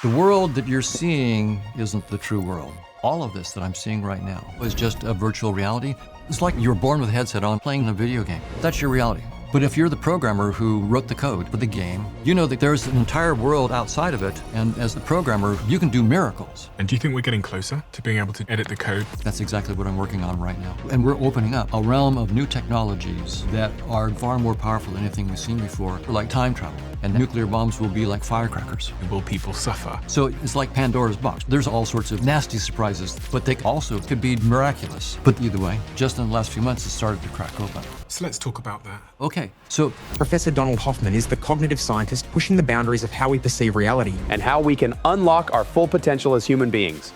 The world that you're seeing isn't the true world. All of this that I'm seeing right now is just a virtual reality. It's like you were born with a headset on playing a video game. That's your reality. But if you're the programmer who wrote the code for the game, you know that there's an entire world outside of it, and as the programmer, you can do miracles. And do you think we're getting closer to being able to edit the code? That's exactly what I'm working on right now. And we're opening up a realm of new technologies that are far more powerful than anything we've seen before, like time travel. And nuclear bombs will be like firecrackers. Will people suffer? So it's like Pandora's box. There's all sorts of nasty surprises, but they also could be miraculous. But either way, just in the last few months, it started to crack open. So let's talk about that. Okay, so Professor Donald Hoffman is the cognitive scientist pushing the boundaries of how we perceive reality. And how we can unlock our full potential as human beings.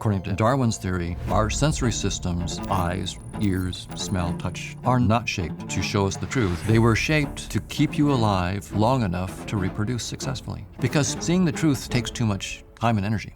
according to Darwin's theory, our sensory systems, eyes, ears, smell, touch, are not shaped to show us the truth. They were shaped to keep you alive long enough to reproduce successfully. Because seeing the truth takes too much time and energy.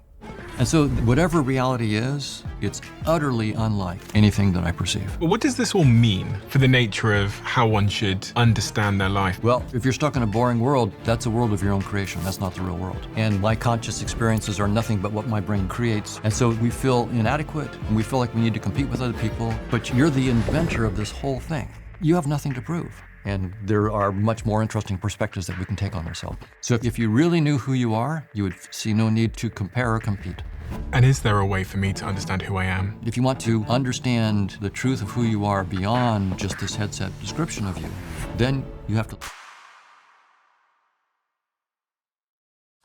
And so whatever reality is, it's utterly unlike anything that I perceive. Well, what does this all mean for the nature of how one should understand their life? Well, if you're stuck in a boring world, that's a world of your own creation. That's not the real world. And my conscious experiences are nothing but what my brain creates. And so we feel inadequate, and we feel like we need to compete with other people. But you're the inventor of this whole thing. You have nothing to prove. And there are much more interesting perspectives that we can take on ourselves. So if you really knew who you are, you would see no need to compare or compete. And is there a way for me to understand who I am? If you want to understand the truth of who you are beyond just this headset description of you, then you have to...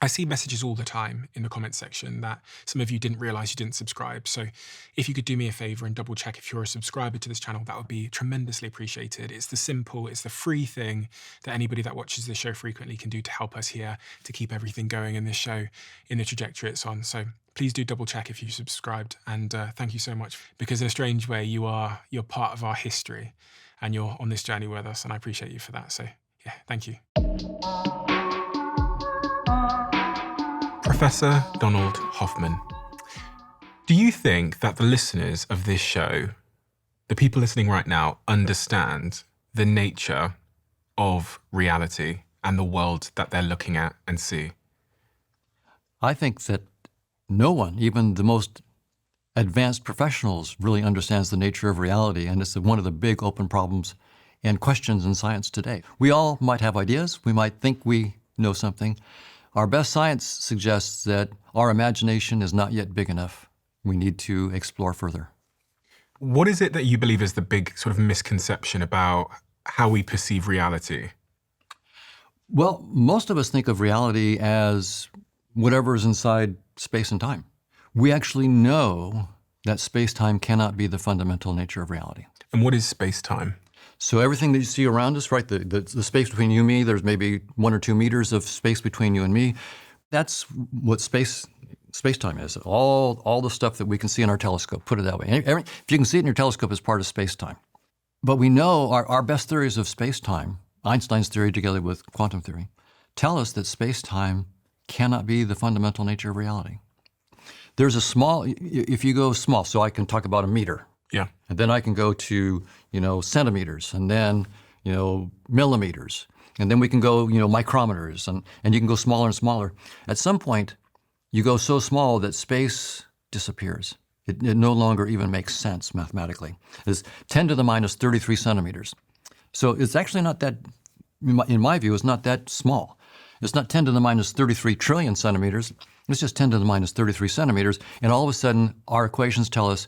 I see messages all the time in the comments section that some of you didn't realize you didn't subscribe. So if you could do me a favor and double check if you're a subscriber to this channel, that would be tremendously appreciated. It's the free thing that anybody that watches this show frequently can do to help us here, to keep everything going in this show in the trajectory it's on. So please do double check if you subscribed. And thank you so much, because in a strange way, you're part of our history and you're on this journey with us. And I appreciate you for that. So yeah, thank you. Professor Donald Hoffman, do you think that the listeners of this show, the people listening right now, understand the nature of reality and the world that they're looking at and see? I think that no one, even the most advanced professionals, really understands the nature of reality, and it's one of the big open problems and questions in science today. We all might have ideas. We might think we know something. Our best science suggests that our imagination is not yet big enough. We need to explore further. What is it that you believe is the big sort of misconception about how we perceive reality? Well, most of us think of reality as whatever is inside space and time. We actually know that space-time cannot be the fundamental nature of reality. And what is space-time? So everything that you see around us, right, the space between you and me, there's maybe 1 or 2 meters of space between you and me. That's what space-time is. All the stuff that we can see in our telescope, put it that way. If you can see it in your telescope, it's part of space-time. But we know our best theories of space-time, Einstein's theory together with quantum theory, tell us that space-time cannot be the fundamental nature of reality. There's a small, if you go small, so I can talk about a meter. Yeah. And then I can go to, centimeters, and then, millimeters. And then we can go, micrometers, and you can go smaller and smaller. At some point, you go so small that space disappears. It no longer even makes sense mathematically. It's 10 to the minus 33 centimeters. So it's actually not that, in my view, it's not that small. It's not 10 to the minus 33 trillion centimeters. It's just 10 to the minus 33 centimeters. And all of a sudden, our equations tell us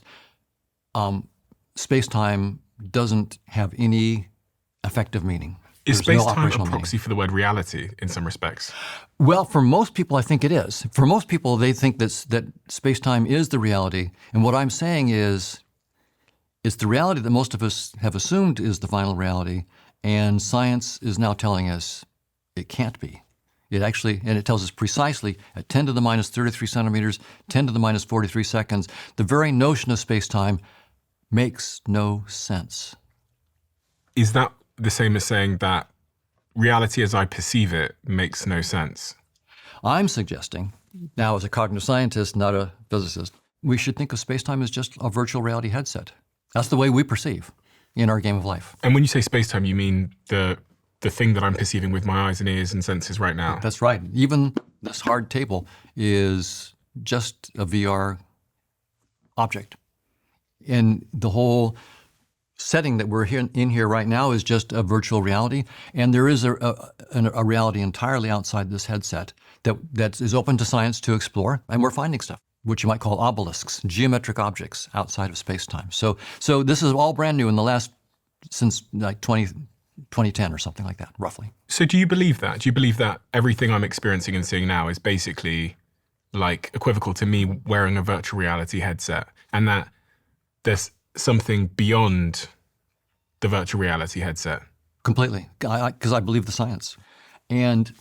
space-time doesn't have any effective meaning. Is There's no space-time operational a proxy for the word reality in some respects? Well, for most people, I think it is. For most people, they think that space-time is the reality. And what I'm saying is, it's the reality that most of us have assumed is the final reality, and science is now telling us it can't be. It actually, and it tells us precisely at 10 to the minus 33 centimeters, 10 to the minus 43 seconds, the very notion of space-time makes no sense. Is that the same as saying that reality as I perceive it makes no sense? I'm suggesting, now as a cognitive scientist, not a physicist, we should think of space-time as just a virtual reality headset. That's the way we perceive in our game of life. And when you say space-time, you mean the the thing that I'm perceiving with my eyes and ears and senses right now. That's right. Even this hard table is just a VR object. And the whole setting that we're in here right now is just a virtual reality. And there is a reality entirely outside this headset that is open to science to explore. And we're finding stuff, which you might call obelisks, geometric objects outside of space-time. So this is all brand new in the last, since like 2010 or something like that, roughly. So do you believe that? Do you believe that everything I'm experiencing and seeing now is basically like equivocal to me wearing a virtual reality headset, and that there's something beyond the virtual reality headset? Completely, because I believe the science. And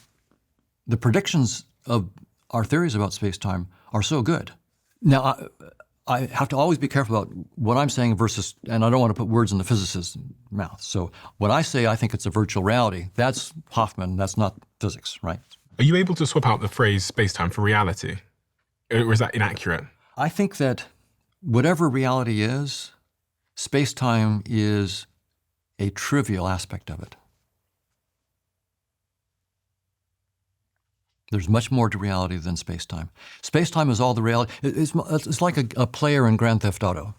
the predictions of our theories about space-time are so good. Now, I have to always be careful about what I'm saying versus, and I don't want to put words in the physicist's mouth. So when I say I think it's a virtual reality, that's Hoffman, that's not physics, right? Are you able to swap out the phrase space-time for reality? Or is that inaccurate? I think that whatever reality is, space-time is a trivial aspect of it. There's much more to reality than space-time. Space-time is all the reality. It's like a player in Grand Theft Auto.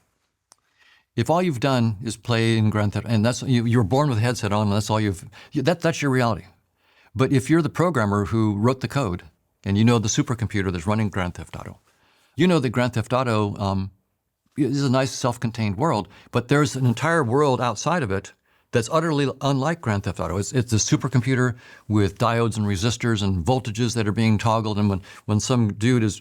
If all you've done is play in Grand Theft, and that's you're born with a headset on, and that's all that's your reality. But if you're the programmer who wrote the code, and you know the supercomputer that's running Grand Theft Auto, you know that Grand Theft Auto is a nice self-contained world, but there's an entire world outside of it that's utterly unlike Grand Theft Auto. It's a supercomputer with diodes and resistors and voltages that are being toggled. And when some dude is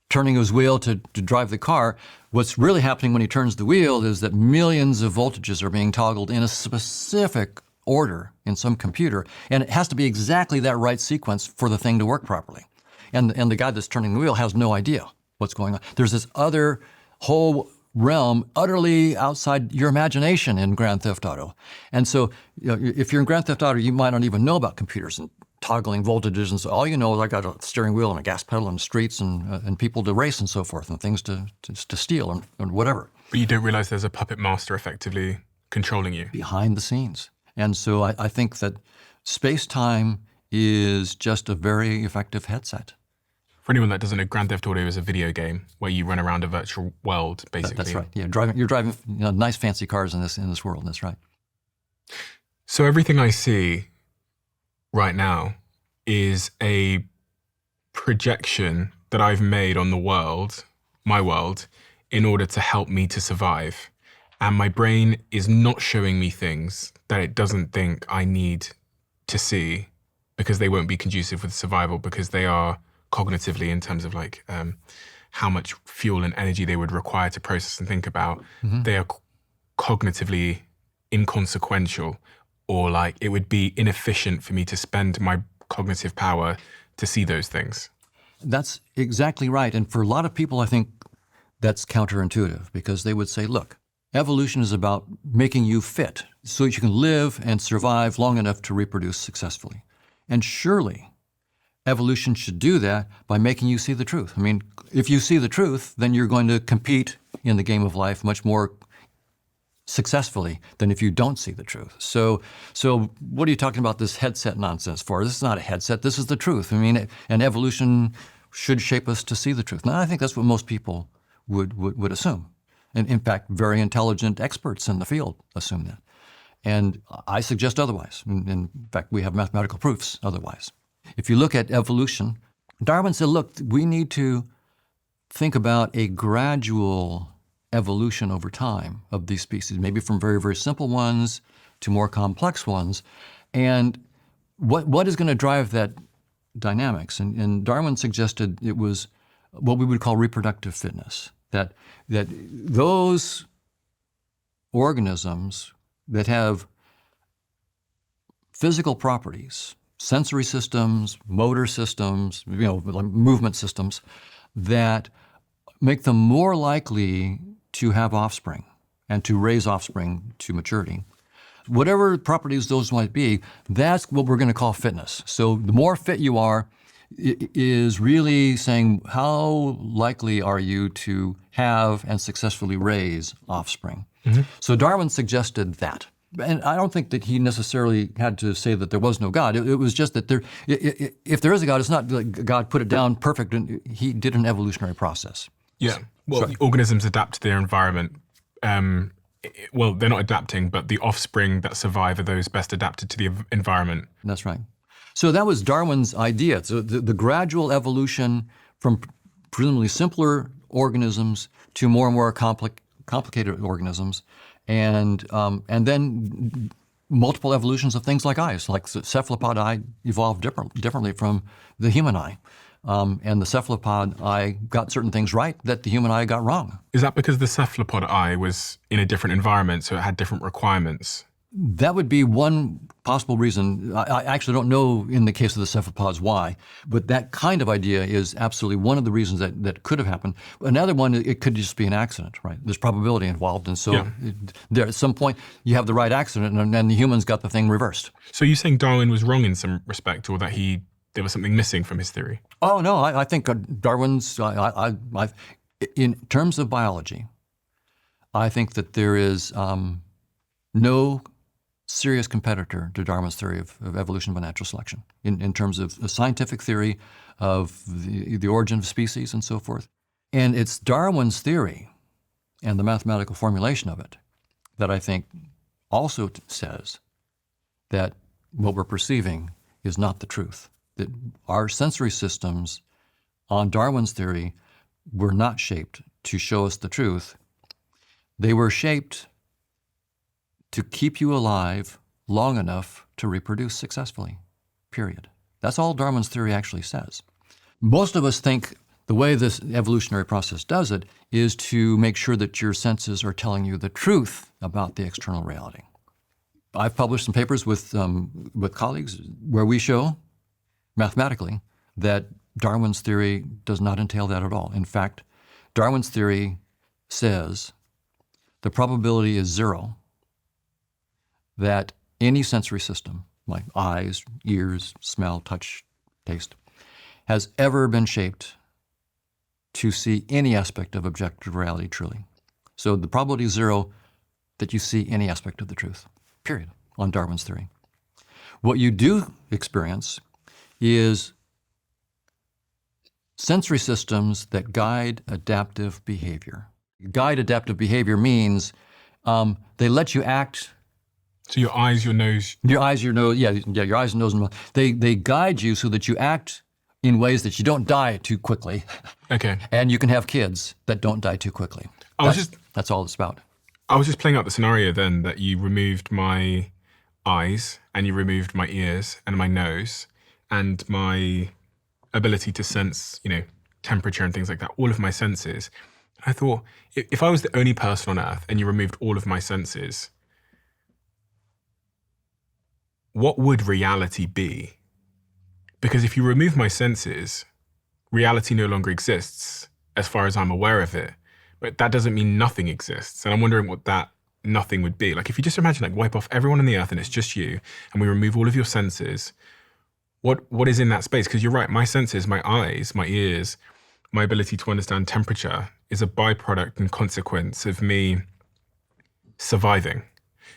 turning his wheel to drive the car, what's really happening when he turns the wheel is that millions of voltages are being toggled in a specific order in some computer. And it has to be exactly that right sequence for the thing to work properly. And the guy that's turning the wheel has no idea what's going on. There's this other whole realm utterly outside your imagination in Grand Theft Auto. And so if you're in Grand Theft Auto, you might not even know about computers and toggling voltages. And so all you know is I got a steering wheel and a gas pedal and streets and people to race and so forth and things to steal and whatever. But you don't realize there's a puppet master effectively controlling you. Behind the scenes. And so I think that space-time is just a very effective headset. For anyone that doesn't know, Grand Theft Auto is a video game where you run around a virtual world, basically. That's right. Yeah, you're driving nice fancy cars in this world. That's right. So everything I see right now is a projection that I've made on the world, my world, in order to help me to survive. And my brain is not showing me things that it doesn't think I need to see because they won't be conducive with survival, because they are cognitively, in terms of like how much fuel and energy they would require to process and think about, they are cognitively inconsequential, or like it would be inefficient for me to spend my cognitive power to see those things. That's exactly right. And for a lot of people, I think that's counterintuitive, because they would say, look, evolution is about making you fit so that you can live and survive long enough to reproduce successfully. And surely evolution should do that by making you see the truth. I mean, if you see the truth, then you're going to compete in the game of life much more successfully than if you don't see the truth. So what are you talking about this headset nonsense for? This is not a headset. This is the truth. I mean, and evolution should shape us to see the truth. Now, I think that's what most people would assume. And in fact, very intelligent experts in the field assume that. And I suggest otherwise. In fact, we have mathematical proofs otherwise. If you look at evolution, Darwin said, look, we need to think about a gradual evolution over time of these species, maybe from very, very simple ones to more complex ones. And what is going to drive that dynamics? And Darwin suggested it was what we would call reproductive fitness, that those organisms that have physical properties, sensory systems, motor systems, like movement systems, that make them more likely to have offspring and to raise offspring to maturity. Whatever properties those might be, that's what we're going to call fitness. So the more fit you are is really saying how likely are you to have and successfully raise offspring. So Darwin suggested that. And I don't think that he necessarily had to say that there was no God. It was just that if there is a God, it's not like God put it down perfect. And he did an evolutionary process. Yeah. Well, organisms adapt to their environment. Well, they're not adapting, but the offspring that survive are those best adapted to the environment. That's right. So that was Darwin's idea. So the gradual evolution from presumably simpler organisms to more and more complicated organisms, and then multiple evolutions of things like eyes, like the cephalopod eye evolved differently from the human eye. And the cephalopod eye got certain things right that the human eye got wrong. Is that because the cephalopod eye was in a different environment, so it had different requirements? That would be one possible reason. I actually don't know in the case of the cephalopods why, but that kind of idea is absolutely one of the reasons that could have happened. Another one, it could just be an accident, right? There's probability involved, and so there at some point you have the right accident, and then the humans got the thing reversed. So you're saying Darwin was wrong in some respect, or that there was something missing from his theory? Oh no, I think Darwin's. In terms of biology, I think that there is no serious competitor to Darwin's theory of evolution by natural selection in terms of the scientific theory of the origin of species and so forth. And it's Darwin's theory and the mathematical formulation of it that I think also says that what we're perceiving is not the truth. That our sensory systems on Darwin's theory were not shaped to show us the truth. They were shaped to keep you alive long enough to reproduce successfully, period. That's all Darwin's theory actually says. Most of us think the way this evolutionary process does it is to make sure that your senses are telling you the truth about the external reality. I've published some papers with colleagues where we show mathematically that Darwin's theory does not entail that at all. In fact, Darwin's theory says the probability is zero that any sensory system, like eyes, ears, smell, touch, taste, has ever been shaped to see any aspect of objective reality truly. So the probability is zero that you see any aspect of the truth, period, on Darwin's theory. What you do experience is sensory systems that guide adaptive behavior. Guide adaptive behavior means they let you act. So your eyes, your nose. Your eyes, your nose, your eyes and nose and mouth. They guide you so that you act in ways that you don't die too quickly. Okay. And you can have kids that don't die too quickly. That's all it's about. I was just playing out the scenario then that you removed my eyes and you removed my ears and my nose and my ability to sense, temperature and things like that, all of my senses. I thought, if I was the only person on Earth and you removed all of my senses, what would reality be? Because if you remove my senses, reality no longer exists as far as I'm aware of it. But that doesn't mean nothing exists. And I'm wondering what that nothing would be. Like if you just imagine wipe off everyone on the Earth and it's just you, and we remove all of your senses, what is in that space? Because you're right, my senses, my eyes, my ears, my ability to understand temperature is a byproduct and consequence of me surviving.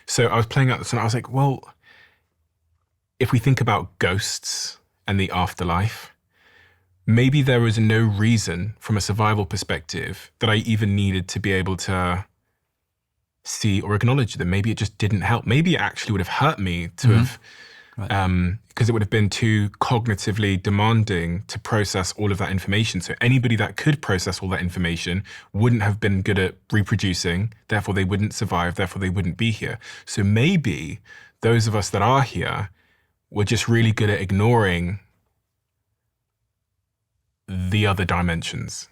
So I was playing out this and I was like, well, if we think about ghosts and the afterlife, maybe there was no reason from a survival perspective that I even needed to be able to see or acknowledge them. Maybe it just didn't help. Maybe it actually would have hurt me to have, because it would have been too cognitively demanding to process all of that information. So anybody that could process all that information wouldn't have been good at reproducing, therefore they wouldn't survive, therefore they wouldn't be here. So maybe those of us that are here were just really good at ignoring the other dimensions.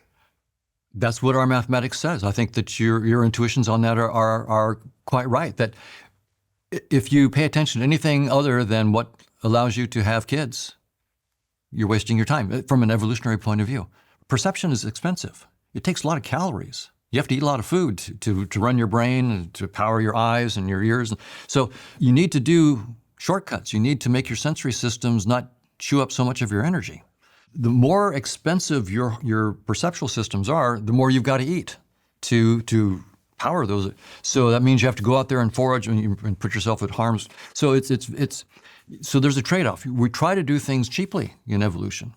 That's what our mathematics says. I think that your intuitions on that are quite right. That if you pay attention to anything other than what allows you to have kids, you're wasting your time from an evolutionary point of view. Perception is expensive. It takes a lot of calories. You have to eat a lot of food to run your brain, to power your eyes and your ears. So you need to do shortcuts. You need to make your sensory systems not chew up so much of your energy. The more expensive your perceptual systems are, the more you've got to eat to power those. So that means you have to go out there and forage and put yourself at harm's. So so there's a trade-off. We try to do things cheaply in evolution,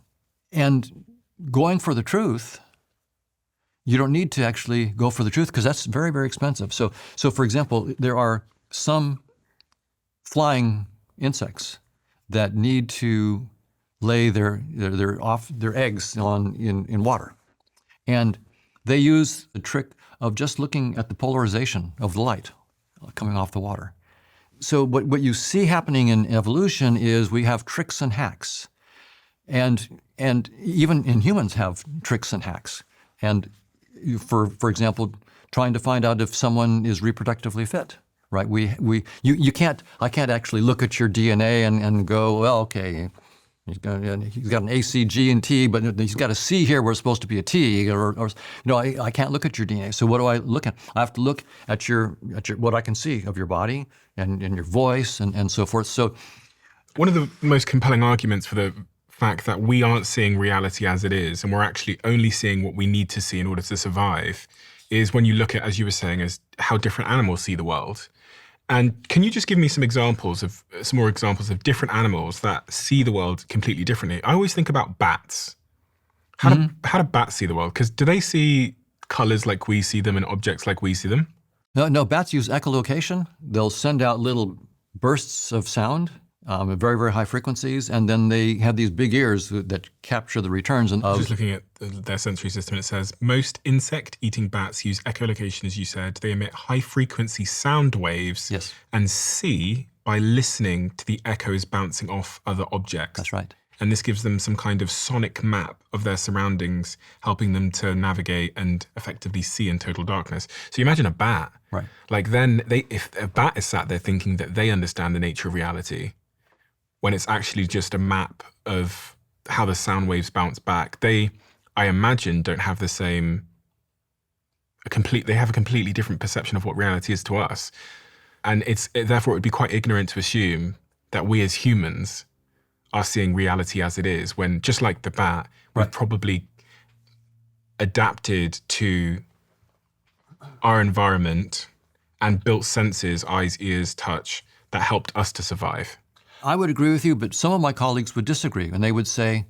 and going for the truth. You don't need to actually go for the truth because that's very, very expensive. So for example, there are some flying insects that need to lay their eggs in water, and they use the trick of just looking at the polarization of the light coming off the water. So what you see happening in evolution is we have tricks and hacks, and even in humans have tricks and hacks, and for example, trying to find out if someone is reproductively fit, right? I can't actually look at your DNA and go, well, okay, he's got an A, C, G, and T, but he's got a C here where it's supposed to be a T, or I can't look at your DNA. So what do I look at? I have to look at your what I can see of your body and your voice and so forth. So one of the most compelling arguments for the fact that we aren't seeing reality as it is, and we're actually only seeing what we need to see in order to survive, is when you look at, as you were saying, as how different animals see the world. And can you just give me some more examples of different animals that see the world completely differently? I always think about bats. How do bats see the world? Because do they see colors like we see them and objects like we see them? No, bats use echolocation. They'll send out little bursts of sound at very, very high frequencies, and then they have these big ears that capture the returns. And Just looking at their sensory system, it says most insect-eating bats use echolocation, as you said. They emit high-frequency sound waves and see by listening to the echoes bouncing off other objects. That's right. And this gives them some kind of sonic map of their surroundings, helping them to navigate and effectively see in total darkness. So you imagine a bat. Right. Like then, if a bat is sat there thinking that they understand the nature of reality, when it's actually just a map of how the sound waves bounce back, they, I imagine, don't have the same, they have a completely different perception of what reality is to us. And therefore it would be quite ignorant to assume that we as humans are seeing reality as it is, when just like the bat, we've probably adapted to our environment and built senses, eyes, ears, touch, that helped us to survive. I would agree with you, but some of my colleagues would disagree, and they would say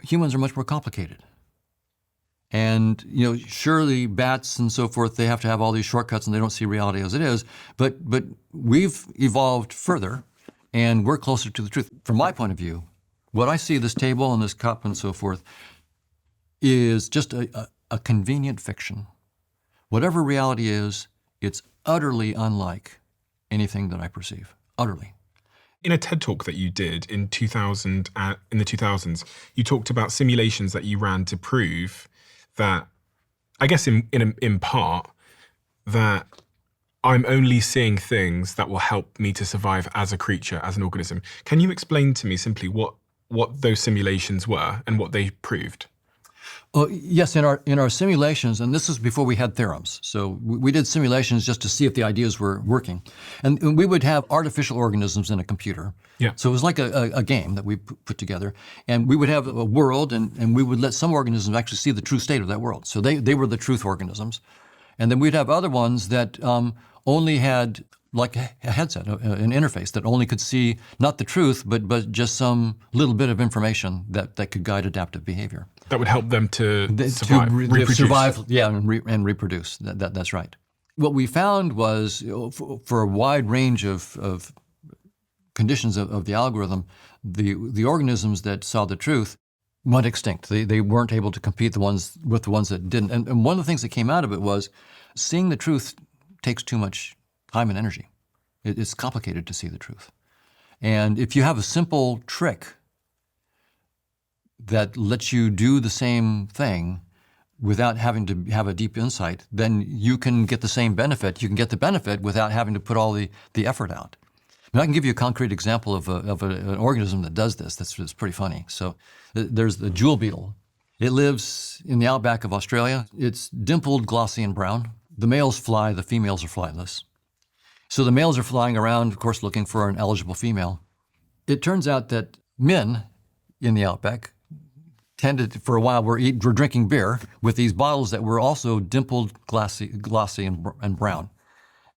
humans are much more complicated. And surely bats and so forth, they have to have all these shortcuts, and they don't see reality as it is. But we've evolved further, and we're closer to the truth. From my point of view, what I see, this table and this cup and so forth, is just a convenient fiction. Whatever reality is, it's utterly unlike anything that I perceive. Utterly. In a TED Talk that you did in the 2000s, you talked about simulations that you ran to prove that, I guess in part, that I'm only seeing things that will help me to survive as a creature, as an organism. Can you explain to me simply what those simulations were and what they proved? Well, yes, in our simulations, and this is before we had theorems. So we did simulations just to see if the ideas were working. And we would have artificial organisms in a computer. Yeah. So it was like a game that we put together. And we would have a world, and we would let some organisms actually see the true state of that world. So they were the truth organisms. And then we'd have other ones that only had like a headset, an interface that only could see not the truth, but just some little bit of information that could guide adaptive behavior. That would help them to survive, reproduce. Survive, yeah, and reproduce. That's right. What we found was, for a wide range of conditions of the algorithm, the organisms that saw the truth went extinct. They weren't able to compete with the ones that didn't. And one of the things that came out of it was seeing the truth takes too much time and energy. It's complicated to see the truth. And if you have a simple trick that lets you do the same thing without having to have a deep insight, then you can get the same benefit. You can get the benefit without having to put all the effort out. I can give you a concrete example of an organism that does this. That's pretty funny. So there's the jewel beetle. It lives in the outback of Australia. It's dimpled, glossy, and brown. The males fly, the females are flightless. So the males are flying around, of course, looking for an eligible female. It turns out that men in the outback tended for a while, we're drinking beer with these bottles that were also dimpled, glossy and brown.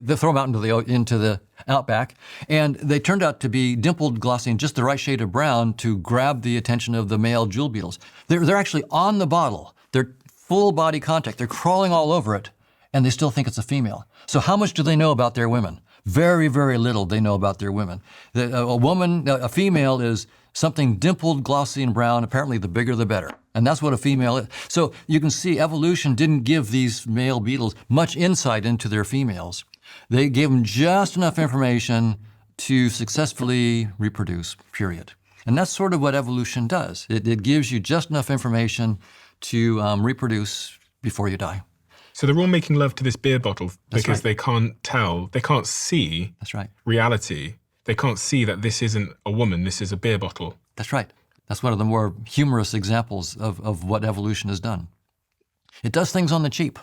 They throw them out into the outback, and they turned out to be dimpled, glossy, and just the right shade of brown to grab the attention of the male jewel beetles. They're actually on the bottle. They're full body contact. They're crawling all over it, and they still think it's a female. So how much do they know about their women? Very, very little they know about their women. A female is something dimpled, glossy, and brown. Apparently, the bigger the better. And that's what a female is. So you can see evolution didn't give these male beetles much insight into their females. They gave them just enough information to successfully reproduce, period. And that's sort of what evolution does. It gives you just enough information to reproduce before you die. So they're all making love to this beer bottle because right. they can't tell, they can't see That's right. reality. They can't see that this isn't a woman, this is a beer bottle. That's right. That's one of the more humorous examples of what evolution has done. It does things on the cheap,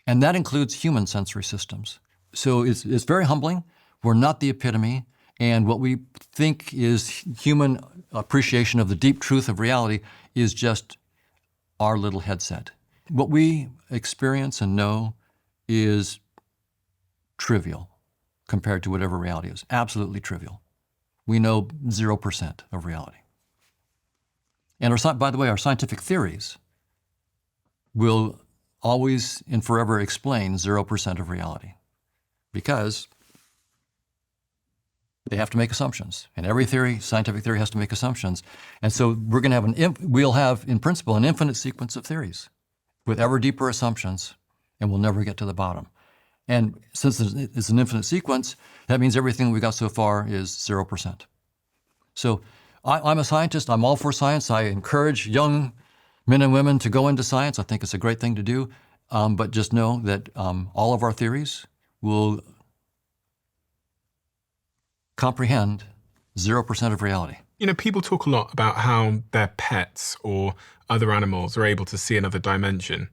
and that includes human sensory systems. So it's very humbling. We're not the epitome, and what we think is human appreciation of the deep truth of reality is just our little headset. What we experience and know is trivial compared to whatever reality is. Absolutely trivial. We know 0% of reality. And by the way, our scientific theories will always and forever explain 0% of reality because they have to make assumptions. And every theory, scientific theory, has to make assumptions. And so we're going to have we'll have, in principle, an infinite sequence of theories with ever deeper assumptions, and we'll never get to the bottom. And since it's an infinite sequence, that means everything we got so far is 0%. So I'm a scientist. I'm all for science. I encourage young men and women to go into science. I think it's a great thing to do. But just know that all of our theories will comprehend 0% of reality. You know, people talk a lot about how their pets or other animals are able to see another dimension.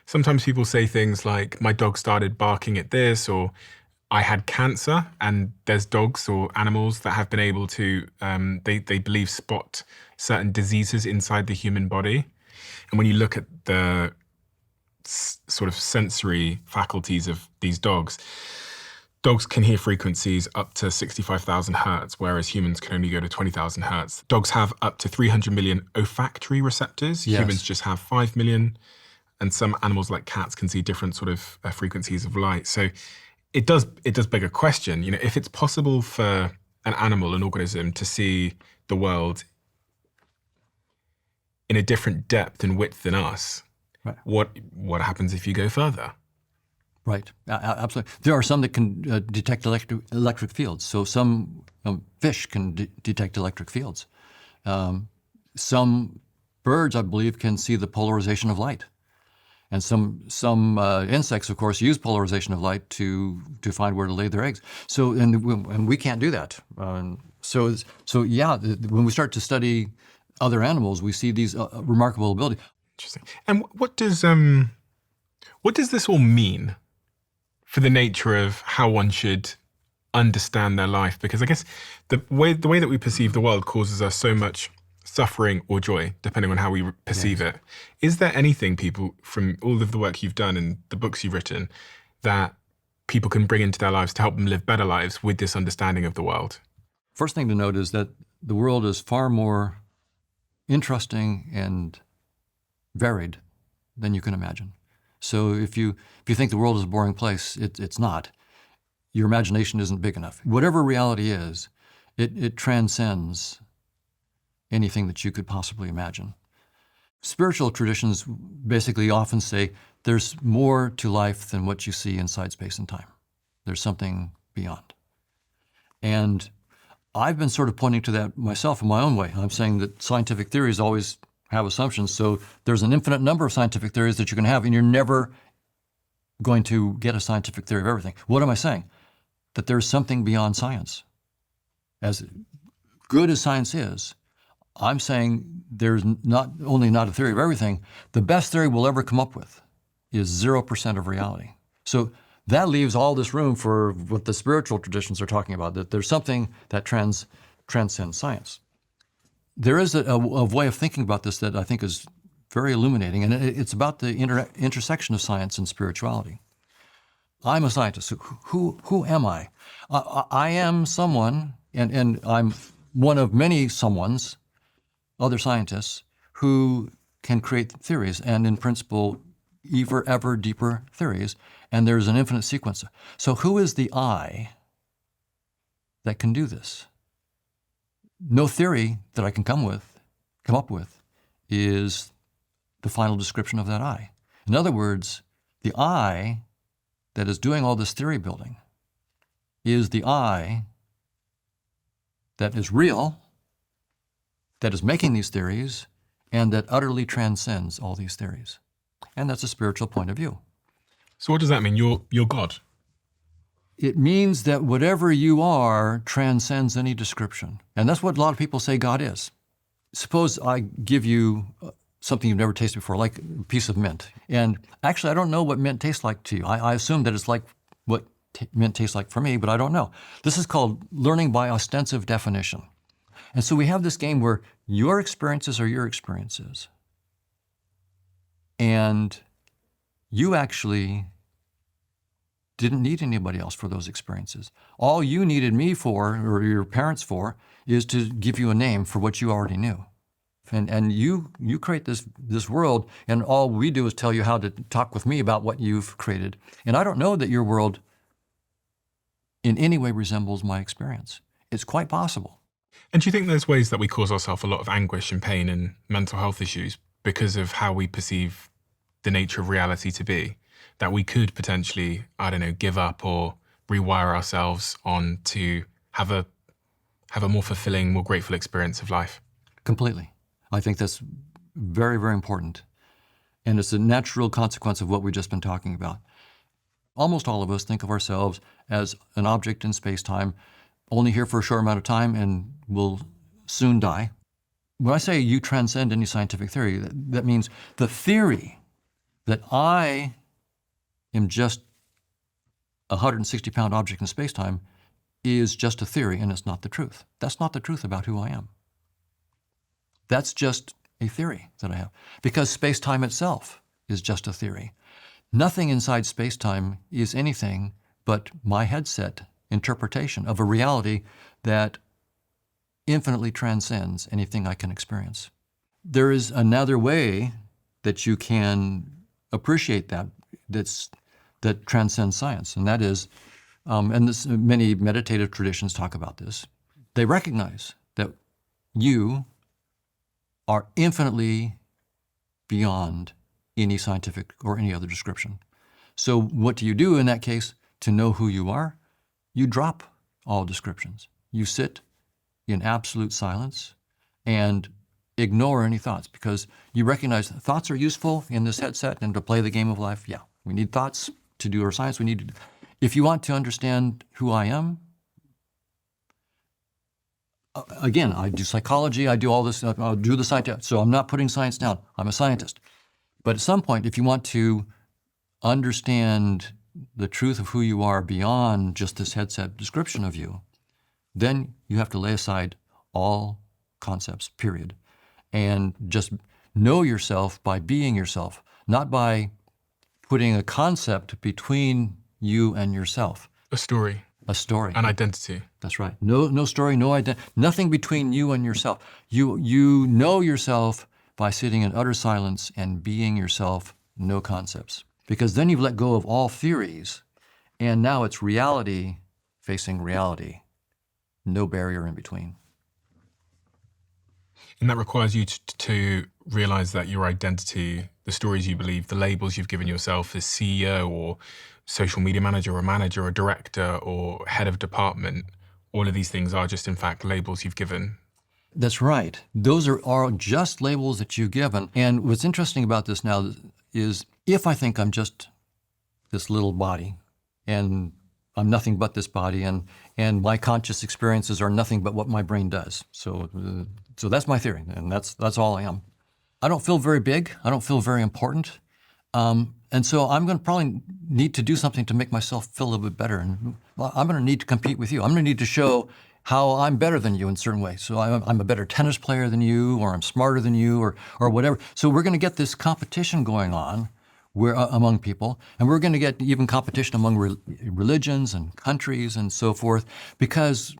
Sometimes people say things like, my dog started barking at this, or I had cancer, and there's dogs or animals that have been able to, they believe, spot certain diseases inside the human body. And when you look at the sort of sensory faculties of these dogs can hear frequencies up to 65,000 hertz, whereas humans can only go to 20,000 hertz. Dogs have up to 300 million olfactory receptors. Yes. Humans just have 5 million. And some animals like cats can see different sort of frequencies of light. So it does beg a question. You know, if it's possible for an animal, an organism, to see the world in a different depth and width than us, right, what happens if you go further? Right, absolutely. There are some that can detect electric fields. So some fish can detect electric fields. Some birds, I believe, can see the polarization of light. And some insects, of course, use polarization of light to find where to lay their eggs. So, and we can't do that. So yeah, when we start to study other animals, we see these remarkable abilities. Interesting. And what does this all mean for the nature of how one should understand their life? Because I guess the way that we perceive the world causes us so much suffering or joy, depending on how we perceive it. Is there anything, people, from all of the work you've done and the books you've written, that people can bring into their lives to help them live better lives with this understanding of the world? First thing to note is that the world is far more interesting and varied than you can imagine. So if you think the world is a boring place, it's not. Your imagination isn't big enough. Whatever reality is, it transcends anything that you could possibly imagine. Spiritual traditions basically often say there's more to life than what you see inside space and time. There's something beyond. And I've been sort of pointing to that myself in my own way. I'm saying that scientific theories always have assumptions, so there's an infinite number of scientific theories that you can have, and you're never going to get a scientific theory of everything. What am I saying? That there's something beyond science. As good as science is, I'm saying there's not only not a theory of everything, the best theory we'll ever come up with is 0% of reality. So that leaves all this room for what the spiritual traditions are talking about, that there's something that transcends science. there is a way of thinking about this that I think is very illuminating, and it's about the intersection of science and spirituality. I'm a scientist. Who am I? I am someone, and I'm one of many someones, other scientists, who can create theories, and in principle, ever deeper theories, and there's an infinite sequence. So who is the I that can do this? No theory that I can come up with is the final description of that I. In other words, the I that is doing all this theory building is the I that is real, that is making these theories, and that utterly transcends all these theories. And that's a spiritual point of view. So what does that mean? You're God? It means that whatever you are transcends any description. And that's what a lot of people say God is. Suppose I give you something you've never tasted before, like a piece of mint. And actually, I don't know what mint tastes like to you. I assume that it's like what mint tastes like for me, but I don't know. This is called learning by ostensive definition. And so we have this game where your experiences are your experiences. And you actually didn't need anybody else for those experiences. All you needed me for, or your parents for, is to give you a name for what you already knew. And you create this world, and all we do is tell you how to talk with me about what you've created. And I don't know that your world in any way resembles my experience. It's quite possible. And do you think there's ways that we cause ourselves a lot of anguish and pain and mental health issues because of how we perceive the nature of reality to be? That we could potentially, I don't know, give up or rewire ourselves on to have a more fulfilling, more grateful experience of life? Completely. I think that's very, very important. And it's a natural consequence of what we've just been talking about. Almost all of us think of ourselves as an object in space-time, only here for a short amount of time and will soon die. When I say you transcend any scientific theory, that means the theory that I am just a 160-pound object in space-time is just a theory, and it's not the truth. That's not the truth about who I am. That's just a theory that I have, because space-time itself is just a theory. Nothing inside space-time is anything but my headset interpretation of a reality that infinitely transcends anything I can experience. There is another way that you can appreciate that transcends science, and that is, many meditative traditions talk about this. They recognize that you are infinitely beyond any scientific or any other description. So what do you do in that case to know who you are? You drop all descriptions. You sit in absolute silence and ignore any thoughts, because you recognize that thoughts are useful in this headset and to play the game of life. Yeah, we need thoughts to do our science. If you want to understand who I am, again, I do psychology, I do all this, I'll do the science, so I'm not putting science down. I'm a scientist. But at some point, if you want to understand the truth of who you are beyond just this headset description of you, then you have to lay aside all concepts, period, and just know yourself by being yourself, not by putting a concept between you and yourself. A story. A story. An identity. That's right. No story, no identity, nothing between you and yourself. You know yourself by sitting in utter silence and being yourself, no concepts. Because then you've let go of all theories, and now it's reality facing reality. No barrier in between. And that requires you to realize that your identity, the stories you believe, the labels you've given yourself as CEO or social media manager or manager or director or head of department, all of these things are just, in fact, labels you've given. That's right. Those are just labels that you've given. And what's interesting about this now is if I think I'm just this little body and I'm nothing but this body and my conscious experiences are nothing but what my brain does. So that's my theory, and that's all I am. I don't feel very big. I don't feel very important. And so I'm going to probably need to do something to make myself feel a little bit better. And I'm going to need to compete with you. I'm going to need to show how I'm better than you in certain ways. So I'm a better tennis player than you, or I'm smarter than you, or whatever. So we're going to get this competition going on among people, and we're going to get even competition among religions and countries and so forth, because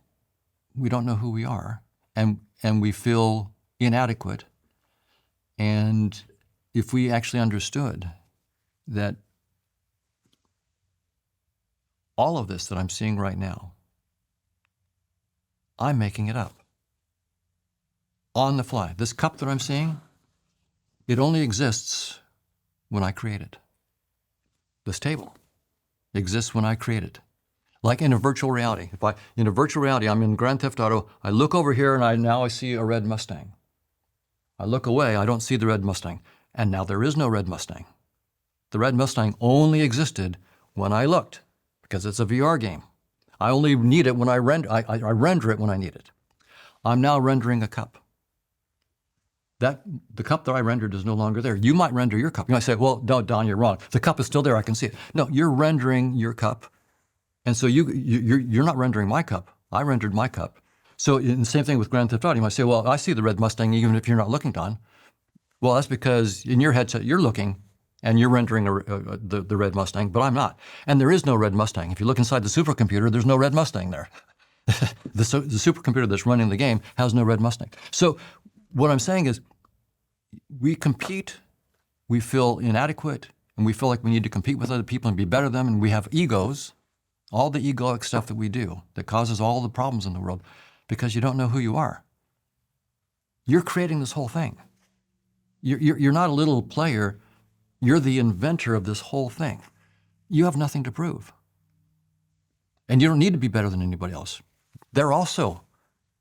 we don't know who we are, and we feel inadequate. And if we actually understood that all of this that I'm seeing right now, I'm making it up on the fly. This cup that I'm seeing, it only exists when I create it. This table exists when I create it. Like in a virtual reality. In a virtual reality, I'm in Grand Theft Auto, I look over here and now I see a red Mustang. I look away, I don't see the red Mustang. And now there is no red Mustang. The red Mustang only existed when I looked, because it's a VR game. I only need it when I render it when I need it. I'm now rendering a cup. The cup that I rendered is no longer there. You might render your cup. You might say, well, no, Don, you're wrong. The cup is still there, I can see it. No, you're rendering your cup. And so you're not rendering my cup. I rendered my cup. So in the same thing with Grand Theft Auto, you might say, well, I see the red Mustang even if you're not looking, Don. Well, that's because in your headset, you're looking and you're rendering the red Mustang, but I'm not. And there is no red Mustang. If you look inside the supercomputer, there's no red Mustang there. The supercomputer that's running the game has no red Mustang. So what I'm saying is we compete, we feel inadequate, and we feel like we need to compete with other people and be better than them, and we have egos, all the egoic stuff that we do that causes all the problems in the world because you don't know who you are. You're creating this whole thing. You're not a little player. You're the inventor of this whole thing. You have nothing to prove. And you don't need to be better than anybody else. They're also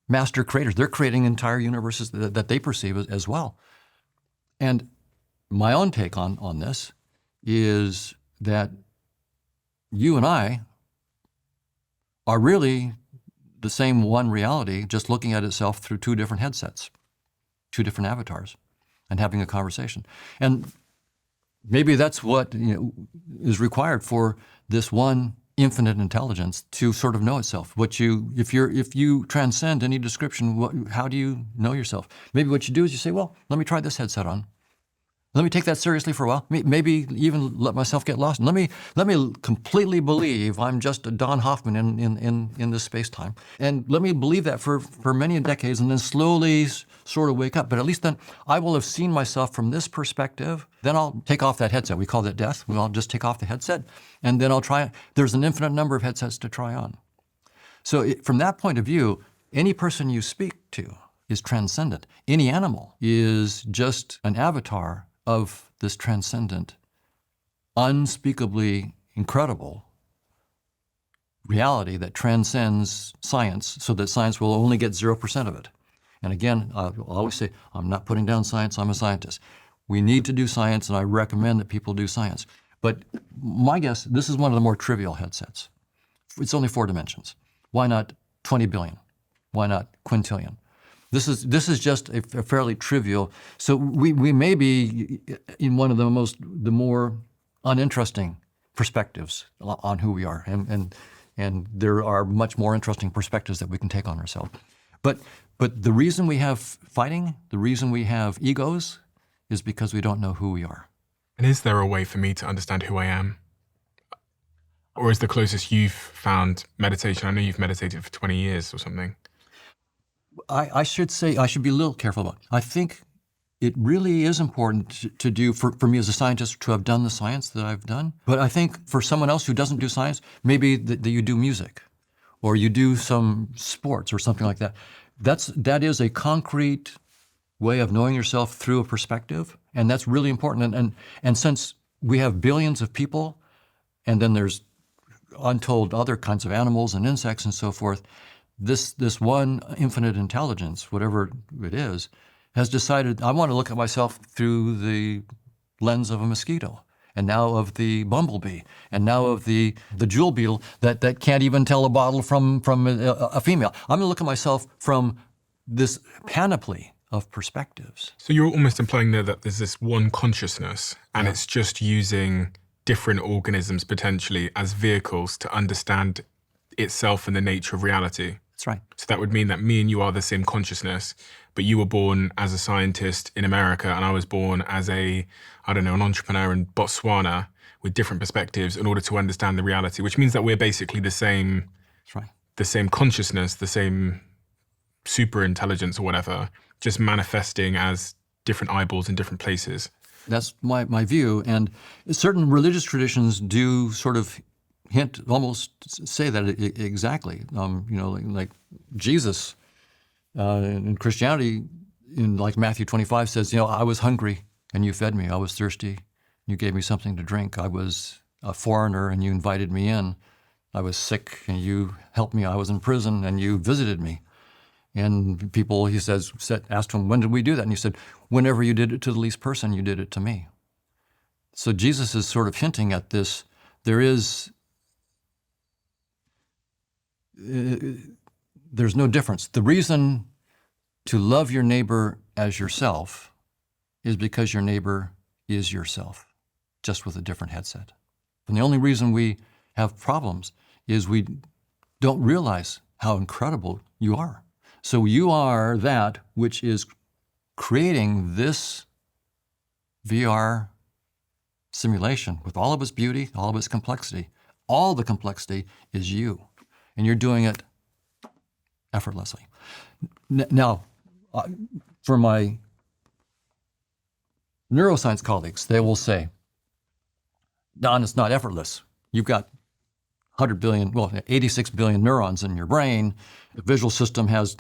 master creators. They're creating entire universes that they perceive as well. And my own take on this is that you and I are really the same one reality, just looking at itself through two different headsets, two different avatars, and having a conversation. And maybe that's what is required for this one infinite intelligence to sort of know itself. If you transcend any description, how do you know yourself? Maybe what you do is you say, well, let me try this headset on. Let me take that seriously for a while. Maybe even let myself get lost. Let me completely believe I'm just a Don Hoffman in this space-time. And let me believe that for many decades and then slowly sort of wake up. But at least then I will have seen myself from this perspective. Then I'll take off that headset. We call that death. I'll just take off the headset and then I'll try it. There's an infinite number of headsets to try on. So from that point of view, any person you speak to is transcendent. Any animal is just an avatar of this transcendent, unspeakably incredible reality that transcends science so that science will only get 0% of it. And again, I'll always say, I'm not putting down science, I'm a scientist. We need to do science, and I recommend that people do science. But my guess, this is one of the more trivial headsets. It's only 4 dimensions. Why not 20 billion? Why not quintillion? This is just a fairly trivial. So we may be in one of the more uninteresting perspectives on who we are, and there are much more interesting perspectives that we can take on ourselves. But the reason we have fighting, the reason we have egos, is because we don't know who we are. And is there a way for me to understand who I am? Or is the closest you've found meditation? I know you've meditated for 20 years or something. I should say, I should be a little careful about it. I think it really is important to do, for me as a scientist, to have done the science that I've done. But I think for someone else who doesn't do science, maybe that you do music or you do some sports or something like that. That is a concrete way of knowing yourself through a perspective, and that's really important. And since we have billions of people, and then there's untold other kinds of animals and insects and so forth, this one infinite intelligence, whatever it is, has decided, I want to look at myself through the lens of a mosquito, and now of the bumblebee, and now of the jewel beetle that can't even tell a bottle from a female. I'm going to look at myself from this panoply of perspectives. So you're almost implying there that there's this one consciousness, and it's just using different organisms potentially as vehicles to understand itself and the nature of reality. That's right. So that would mean that me and you are the same consciousness, but you were born as a scientist in America and I was born as an entrepreneur in Botswana with different perspectives in order to understand the reality, which means that we're basically the same, That's right. the same consciousness, the same super intelligence or whatever, just manifesting as different eyeballs in different places. That's my view. And certain religious traditions do sort of hint, almost say that exactly. Like Jesus in Christianity, in like Matthew 25 says, I was hungry and you fed me. I was thirsty. You gave me something to drink. I was a foreigner and you invited me in. I was sick and you helped me. I was in prison and you visited me. And people, he says, asked him, when did we do that? And he said, whenever you did it to the least person, you did it to me. So Jesus is sort of hinting at this. There's no difference. The reason to love your neighbor as yourself is because your neighbor is yourself, just with a different headset. And the only reason we have problems is we don't realize how incredible you are. So you are that which is creating this VR simulation with all of its beauty, all of its complexity. All the complexity is you, and you're doing it effortlessly. Now, for my neuroscience colleagues, they will say, Don, it's not effortless. You've got 86 billion neurons in your brain. The visual system has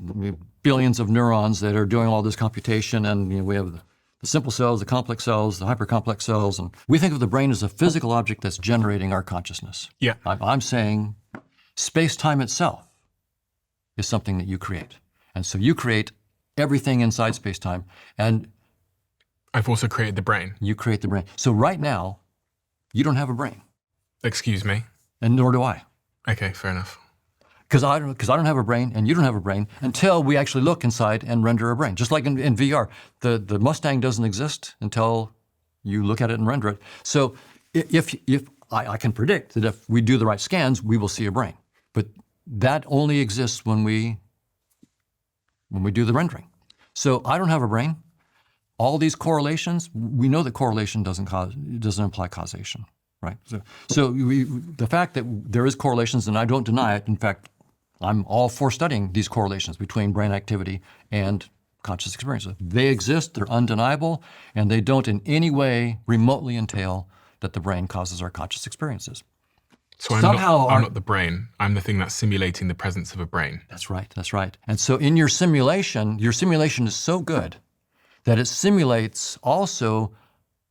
billions of neurons that are doing all this computation, and we have the simple cells, the complex cells, the hypercomplex cells, and we think of the brain as a physical object that's generating our consciousness. Yeah. I'm saying space-time itself is something that you create. And so you create everything inside space-time, and I've also created the brain. you create the brain. So right now, you don't have a brain, Excuse me. and nor do I. Okay, fair enough. Because I don't have a brain and you don't have a brain until we actually look inside and render a brain. Just like in VR, the Mustang doesn't exist until you look at it and render it. So if I can predict that if we do the right scans, we will see a brain. But that only exists when we do the rendering. So I don't have a brain. All these correlations, we know that correlation doesn't imply causation, right? So the fact that there is correlations, and I don't deny it. In fact, I'm all for studying these correlations between brain activity and conscious experiences. They exist, they're undeniable, and they don't in any way remotely entail that the brain causes our conscious experiences. So I'm not the brain. I'm the thing that's simulating the presence of a brain. That's right. And so in your simulation is so good that it simulates also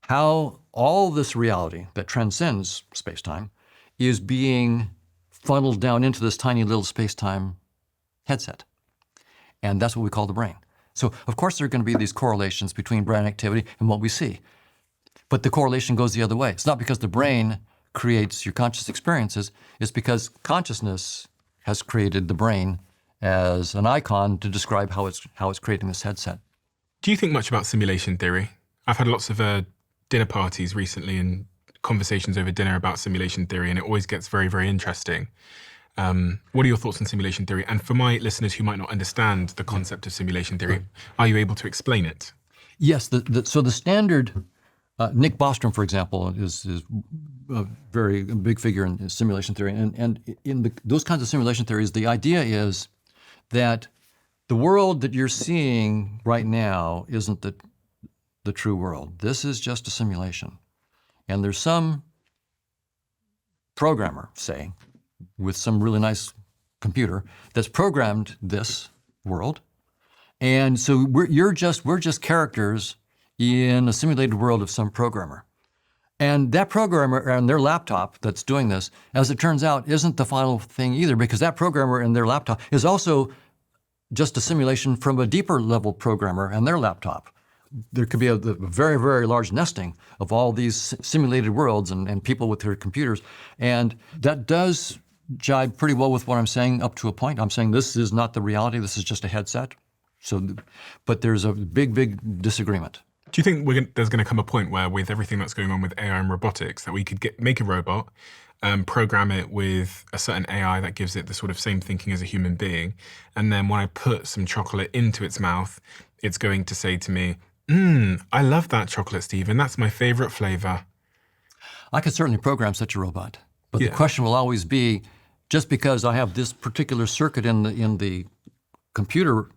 how all this reality that transcends space-time is being funneled down into this tiny little space-time headset. And that's what we call the brain. So of course there are going to be these correlations between brain activity and what we see. But the correlation goes the other way. It's not because the brain creates your conscious experiences, it's because consciousness has created the brain as an icon to describe how it's creating this headset. Do you think much about simulation theory? I've had lots of dinner parties recently and conversations over dinner about simulation theory, and it always gets very, very interesting. What are your thoughts on simulation theory? And for my listeners who might not understand the concept of simulation theory, are you able to explain it? Yes. So the standard, Nick Bostrom, for example, is a very big figure in simulation theory. And in those kinds of simulation theories, the idea is that the world that you're seeing right now isn't the true world. This is just a simulation. And there's some programmer, say, with some really nice computer that's programmed this world. And so we're just characters in a simulated world of some programmer. And that programmer and their laptop that's doing this, as it turns out, isn't the final thing either, because that programmer and their laptop is also just a simulation from a deeper level programmer and their laptop. There could be a very, very large nesting of all these simulated worlds and people with their computers. And that does jibe pretty well with what I'm saying up to a point. I'm saying this is not the reality. This is just a headset. But there's a big, big disagreement. Do you think there's going to come a point where, with everything that's going on with AI and robotics, that we could make a robot, program it with a certain AI that gives it the sort of same thinking as a human being, and then when I put some chocolate into its mouth, it's going to say to me, I love that chocolate, Stephen. That's my favorite flavor. I could certainly program such a robot, but Yeah. the question will always be, just because I have this particular circuit in the computer,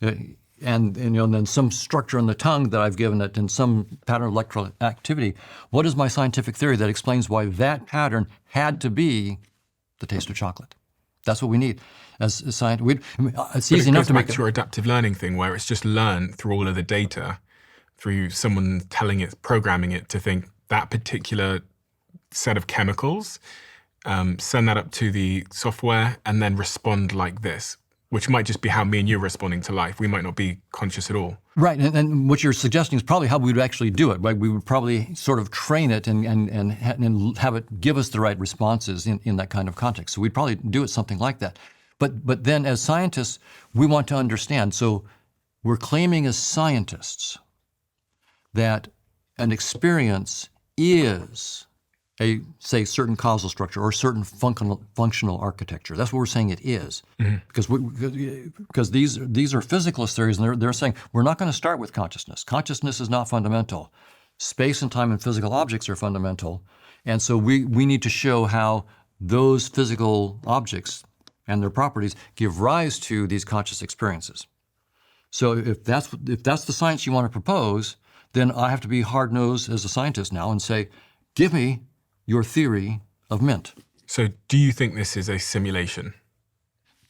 and then some structure in the tongue that I've given it and some pattern of electrical activity, what is my scientific theory that explains why that pattern had to be the taste of chocolate? That's what we need as a science. It's But easy it enough goes to back make to your adaptive learning thing, where it's just learned through all of the data, through someone telling it, programming it to think that particular set of chemicals, send that up to the software, and then respond like this, which might just be how me and you are responding to life. We might not be conscious at all. Right, and what you're suggesting is probably how we would actually do it. Right, we would probably sort of train it and have it give us the right responses in that kind of context. So we'd probably do it something like that. But then as scientists, we want to understand. So we're claiming as scientists that an experience is a, say, certain causal structure or certain functional architecture. That's what we're saying it is. Because these are physicalist theories, and they're saying we're not going to start with consciousness. Consciousness is not fundamental. Space and time and physical objects are fundamental. And so we need to show how those physical objects and their properties give rise to these conscious experiences. So if that's the science you want to propose, then I have to be hard-nosed as a scientist now and say, give me your theory of mint. So do you think this is a simulation?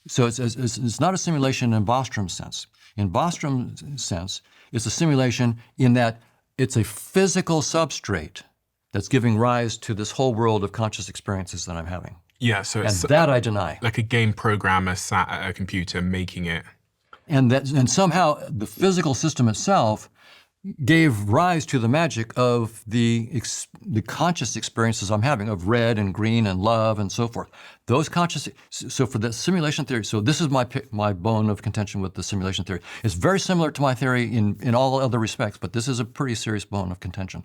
So it's not a simulation in Bostrom's sense. In Bostrom's sense, it's a simulation in that it's a physical substrate that's giving rise to this whole world of conscious experiences that I'm having. Yeah, so And it's that I deny. like a game programmer sat at a computer making it. And somehow the physical system itself gave rise to the magic of the conscious experiences I'm having of red and green and love and so forth. Those conscious. So for the simulation theory, so this is my bone of contention with the simulation theory. It's very similar to my theory in all other respects, but this is a pretty serious bone of contention.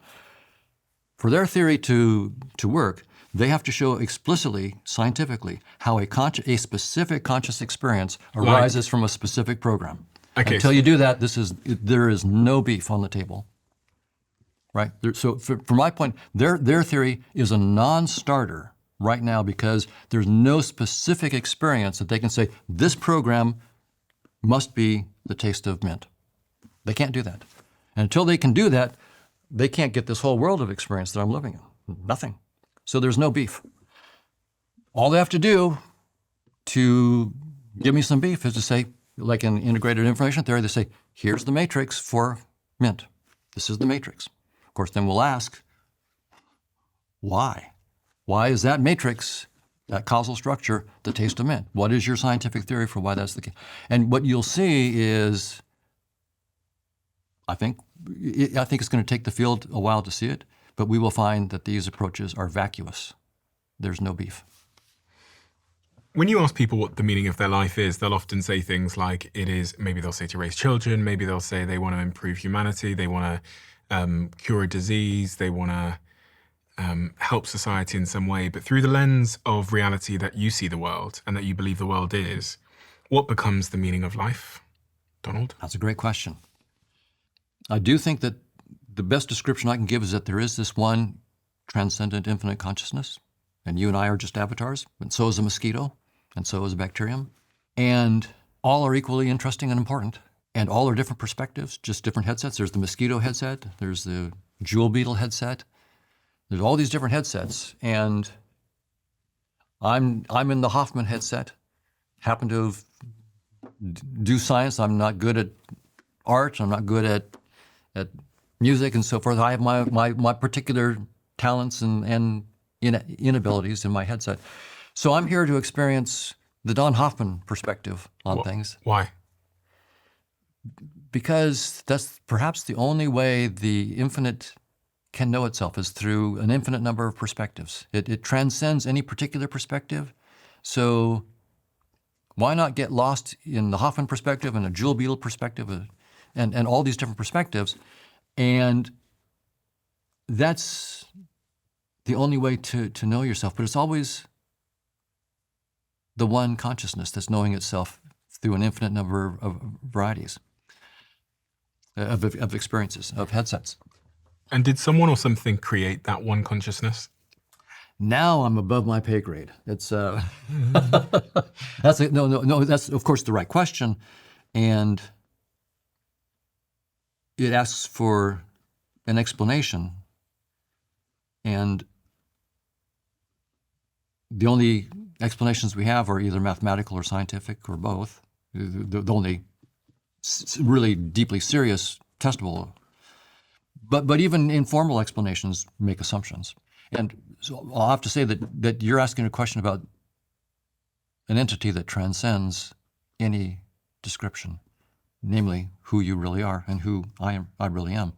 For their theory to work, they have to show explicitly, scientifically, how a specific conscious experience arises from a specific program. Okay, Until you do that, there is no beef on the table, right? So from my point, their theory is a non-starter right now because there's no specific experience that they can say, this program must be the taste of mint. They can't do that. And until they can do that, they can't get this whole world of experience that I'm living in. Nothing. So there's no beef. All they have to do to give me some beef is to say, like in integrated information theory, they say, here's the matrix for mint. This is the matrix. Of course, then we'll ask, why? Why is that matrix, that causal structure, the taste of mint? What is your scientific theory for why that's the case? And what you'll see is, I think it's going to take the field a while to see it, but we will find that these approaches are vacuous. There's no beef. When you ask people what the meaning of their life is, they'll often say things like it is, maybe they'll say to raise children, maybe they'll say they want to improve humanity, they want to cure a disease, they want to help society in some way. But through the lens of reality that you see the world and that you believe the world is, what becomes the meaning of life, Donald? That's a great question. I do think that the best description I can give is that there is this one transcendent infinite consciousness, and you and I are just avatars, and so is a mosquito, and so is a bacterium. And all are equally interesting and important, and all are different perspectives, just different headsets. There's the mosquito headset, there's the jewel beetle headset, there's all these different headsets, and I'm in the Hoffman headset, happen to do science. I'm not good at art, I'm not good at music and so forth. I have my particular talents and inabilities in my headset. So I'm here to experience the Don Hoffman perspective on things. Why? Because that's perhaps the only way the infinite can know itself is through an infinite number of perspectives. It transcends any particular perspective. So why not get lost in the Hoffman perspective and a jewel beetle perspective and all these different perspectives And that's the only way to know yourself. But it's always the one consciousness that's knowing itself through an infinite number of varieties of experiences, of headsets. And did someone or something create that one consciousness? Now I'm above my pay grade. It's that's no. That's of course the right question, and it asks for an explanation. And the only explanations we have are either mathematical or scientific or both. The only really deeply serious, testable. But even informal explanations make assumptions. And so I'll have to say that you're asking a question about an entity that transcends any description, namely who you really are and who I really am.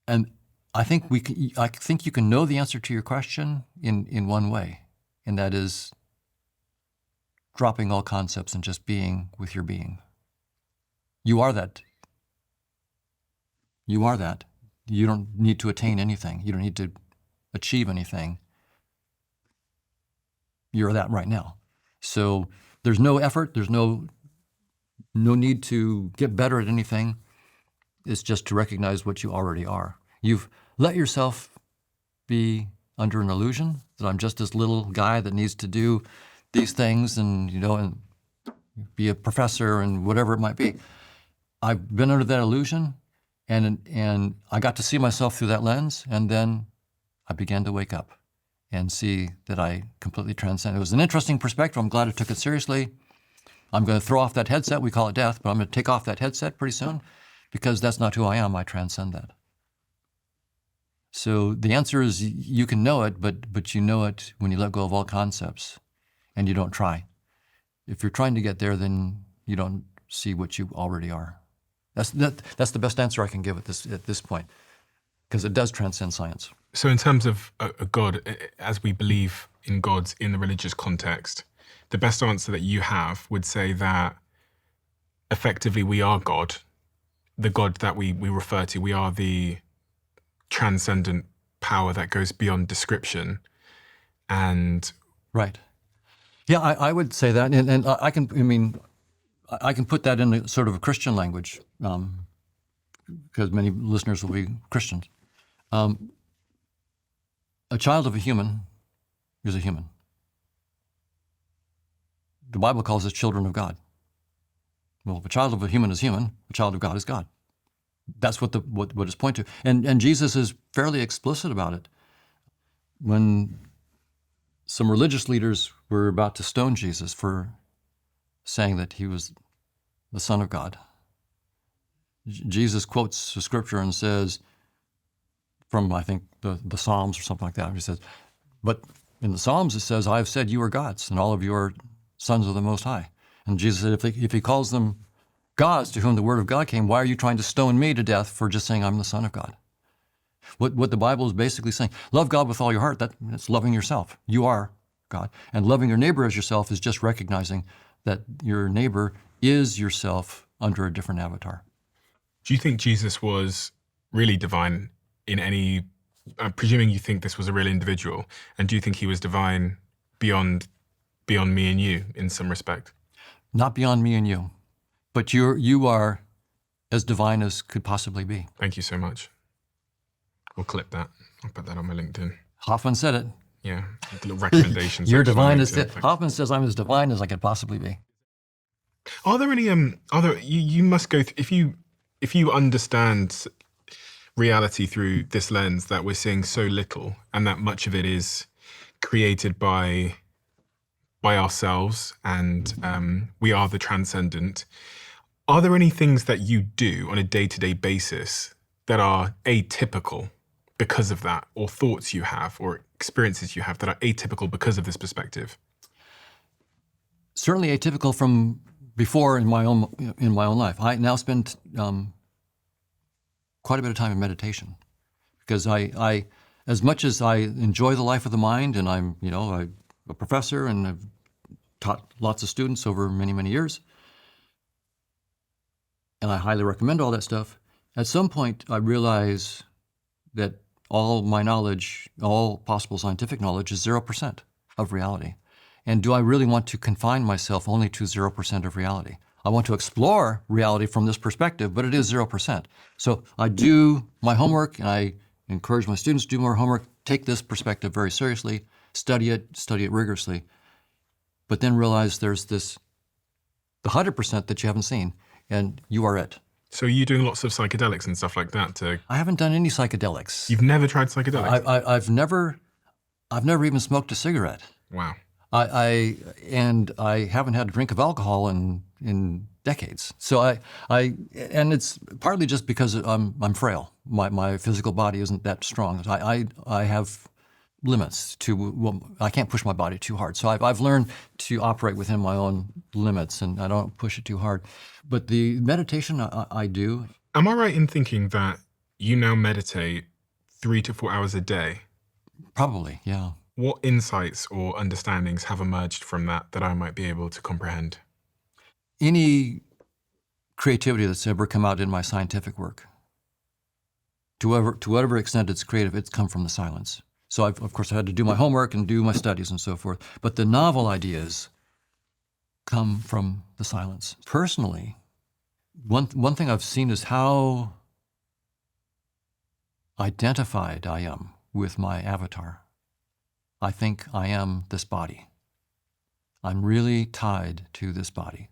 And I think you can know the answer to your question in one way, and that is dropping all concepts and just being with your being. You are that. You are that. You don't need to attain anything. You don't need to achieve anything. You're that right now. So there's no effort. There's no need to get better at anything. It's just to recognize what you already are. You've let yourself be under an illusion that I'm just this little guy that needs to do these things and be a professor and whatever it might be. I've been under that illusion, and I got to see myself through that lens, and then I began to wake up and see that I completely transcend. It was an interesting perspective. I'm glad I took it seriously. I'm going to throw off that headset. We call it death, but I'm going to take off that headset pretty soon because that's not who I am. I transcend that. So the answer is you can know it, but you know it when you let go of all concepts and you don't try. If you're trying to get there, then you don't see what you already are. That's the best answer I can give at this point, because it does transcend science. So in terms of a God, as we believe in gods in the religious context, the best answer that you have would say that effectively we are God, the God that we refer to. We are the transcendent power that goes beyond description. And right. Yeah, I would say that, and I can put that in a sort of a Christian language, because many listeners will be Christians. A child of a human is a human. The Bible calls us children of God. Well, if a child of a human is human, a child of God is God. That's what it's pointing to. And Jesus is fairly explicit about it. When some religious leaders were about to stone Jesus for saying that he was the Son of God, Jesus quotes the scripture and says, from, I think, the Psalms or something like that, he says, but in the Psalms it says, I have said you are gods, and all of you are sons of the Most High. And Jesus said, if he calls them gods to whom the word of God came, why are you trying to stone me to death for just saying I'm the Son of God? What the Bible is basically saying, love God with all your heart, that's loving yourself. You are God. And loving your neighbor as yourself is just recognizing that your neighbor is yourself under a different avatar. Do you think Jesus was really divine in any, presuming you think this was a real individual, and do you think he was divine beyond me and you in some respect? Not beyond me and you, but you are as divine as could possibly be. Thank you so much. We'll clip that. I'll put that on my LinkedIn. Hoffman said it. Yeah, little recommendations. You're divine as Hoffman says I'm as divine as I could possibly be. Are there any you must go if you understand reality through this lens that we're seeing so little and that much of it is created by ourselves and we are the transcendent. Are there any things that you do on a day-to-day basis that are atypical because of that, or thoughts you have or experiences you have that are atypical because of this perspective? Certainly atypical from before in my own life. I now spend quite a bit of time in meditation because I as much as I enjoy the life of the mind, and I'm a professor and I've taught lots of students over many years, and I highly recommend all that stuff. At some point, I realize that all my knowledge, all possible scientific knowledge, is 0% of reality. And do I really want to confine myself only to 0% of reality? I want to explore reality from this perspective, but it is 0%. So I do my homework, and I encourage my students to do more homework, take this perspective very seriously, study it rigorously, but then realize there's the 100% that you haven't seen, and you are it. So are you doing lots of psychedelics and stuff like that to... I haven't done any psychedelics. You've never tried psychedelics? I've never even smoked a cigarette. Wow. I haven't had a drink of alcohol in decades. So and it's partly just because I'm frail. My physical body isn't that strong. I have limits to, well, I can't push my body too hard. So I've learned to operate within my own limits, and I don't push it too hard. But the meditation I do. Am I right in thinking that you now meditate 3 to 4 hours a day? Probably, yeah. What insights or understandings have emerged from that I might be able to comprehend? Any creativity that's ever come out in my scientific work, to whatever extent it's creative, it's come from the silence. So of course I had to do my homework and do my studies and so forth, but the novel ideas come from the silence. Personally, one thing I've seen is how identified I am with my avatar. I think I am this body. I'm really tied to this body.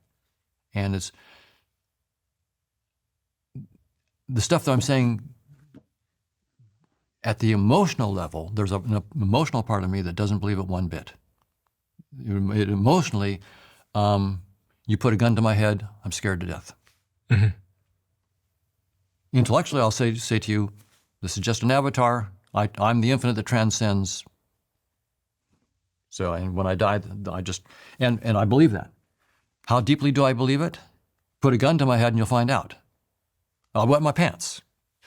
And it's the stuff that I'm saying at the emotional level, there's an emotional part of me that doesn't believe it one bit. Emotionally, you put a gun to my head, I'm scared to death. Mm-hmm. Intellectually, I'll say to you, this is just an avatar. I'm the infinite that transcends. So, and when I die, I just, and I believe that. How deeply do I believe it? Put a gun to my head and you'll find out. I'll wet my pants.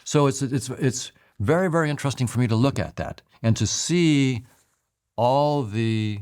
So it's very, very interesting for me to look at that and to see all the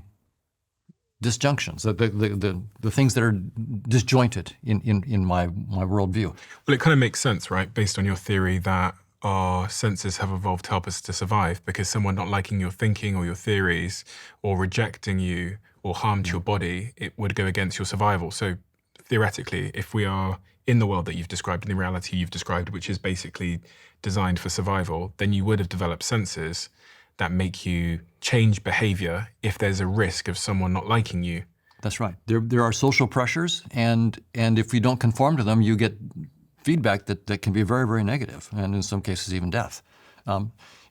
disjunctions, the things that are disjointed in my worldview. Well, it kind of makes sense, right? Based on your theory that our senses have evolved to help us to survive, because someone not liking your thinking or your theories or rejecting you or harm to your body, it would go against your survival. So theoretically, if we are in the world that you've described, in the reality you've described, which is basically designed for survival, then you would have developed senses that make you change behavior if there's a risk of someone not liking you. That's right. There are social pressures, and if you don't conform to them, you get feedback that can be very, very negative, and in some cases even death.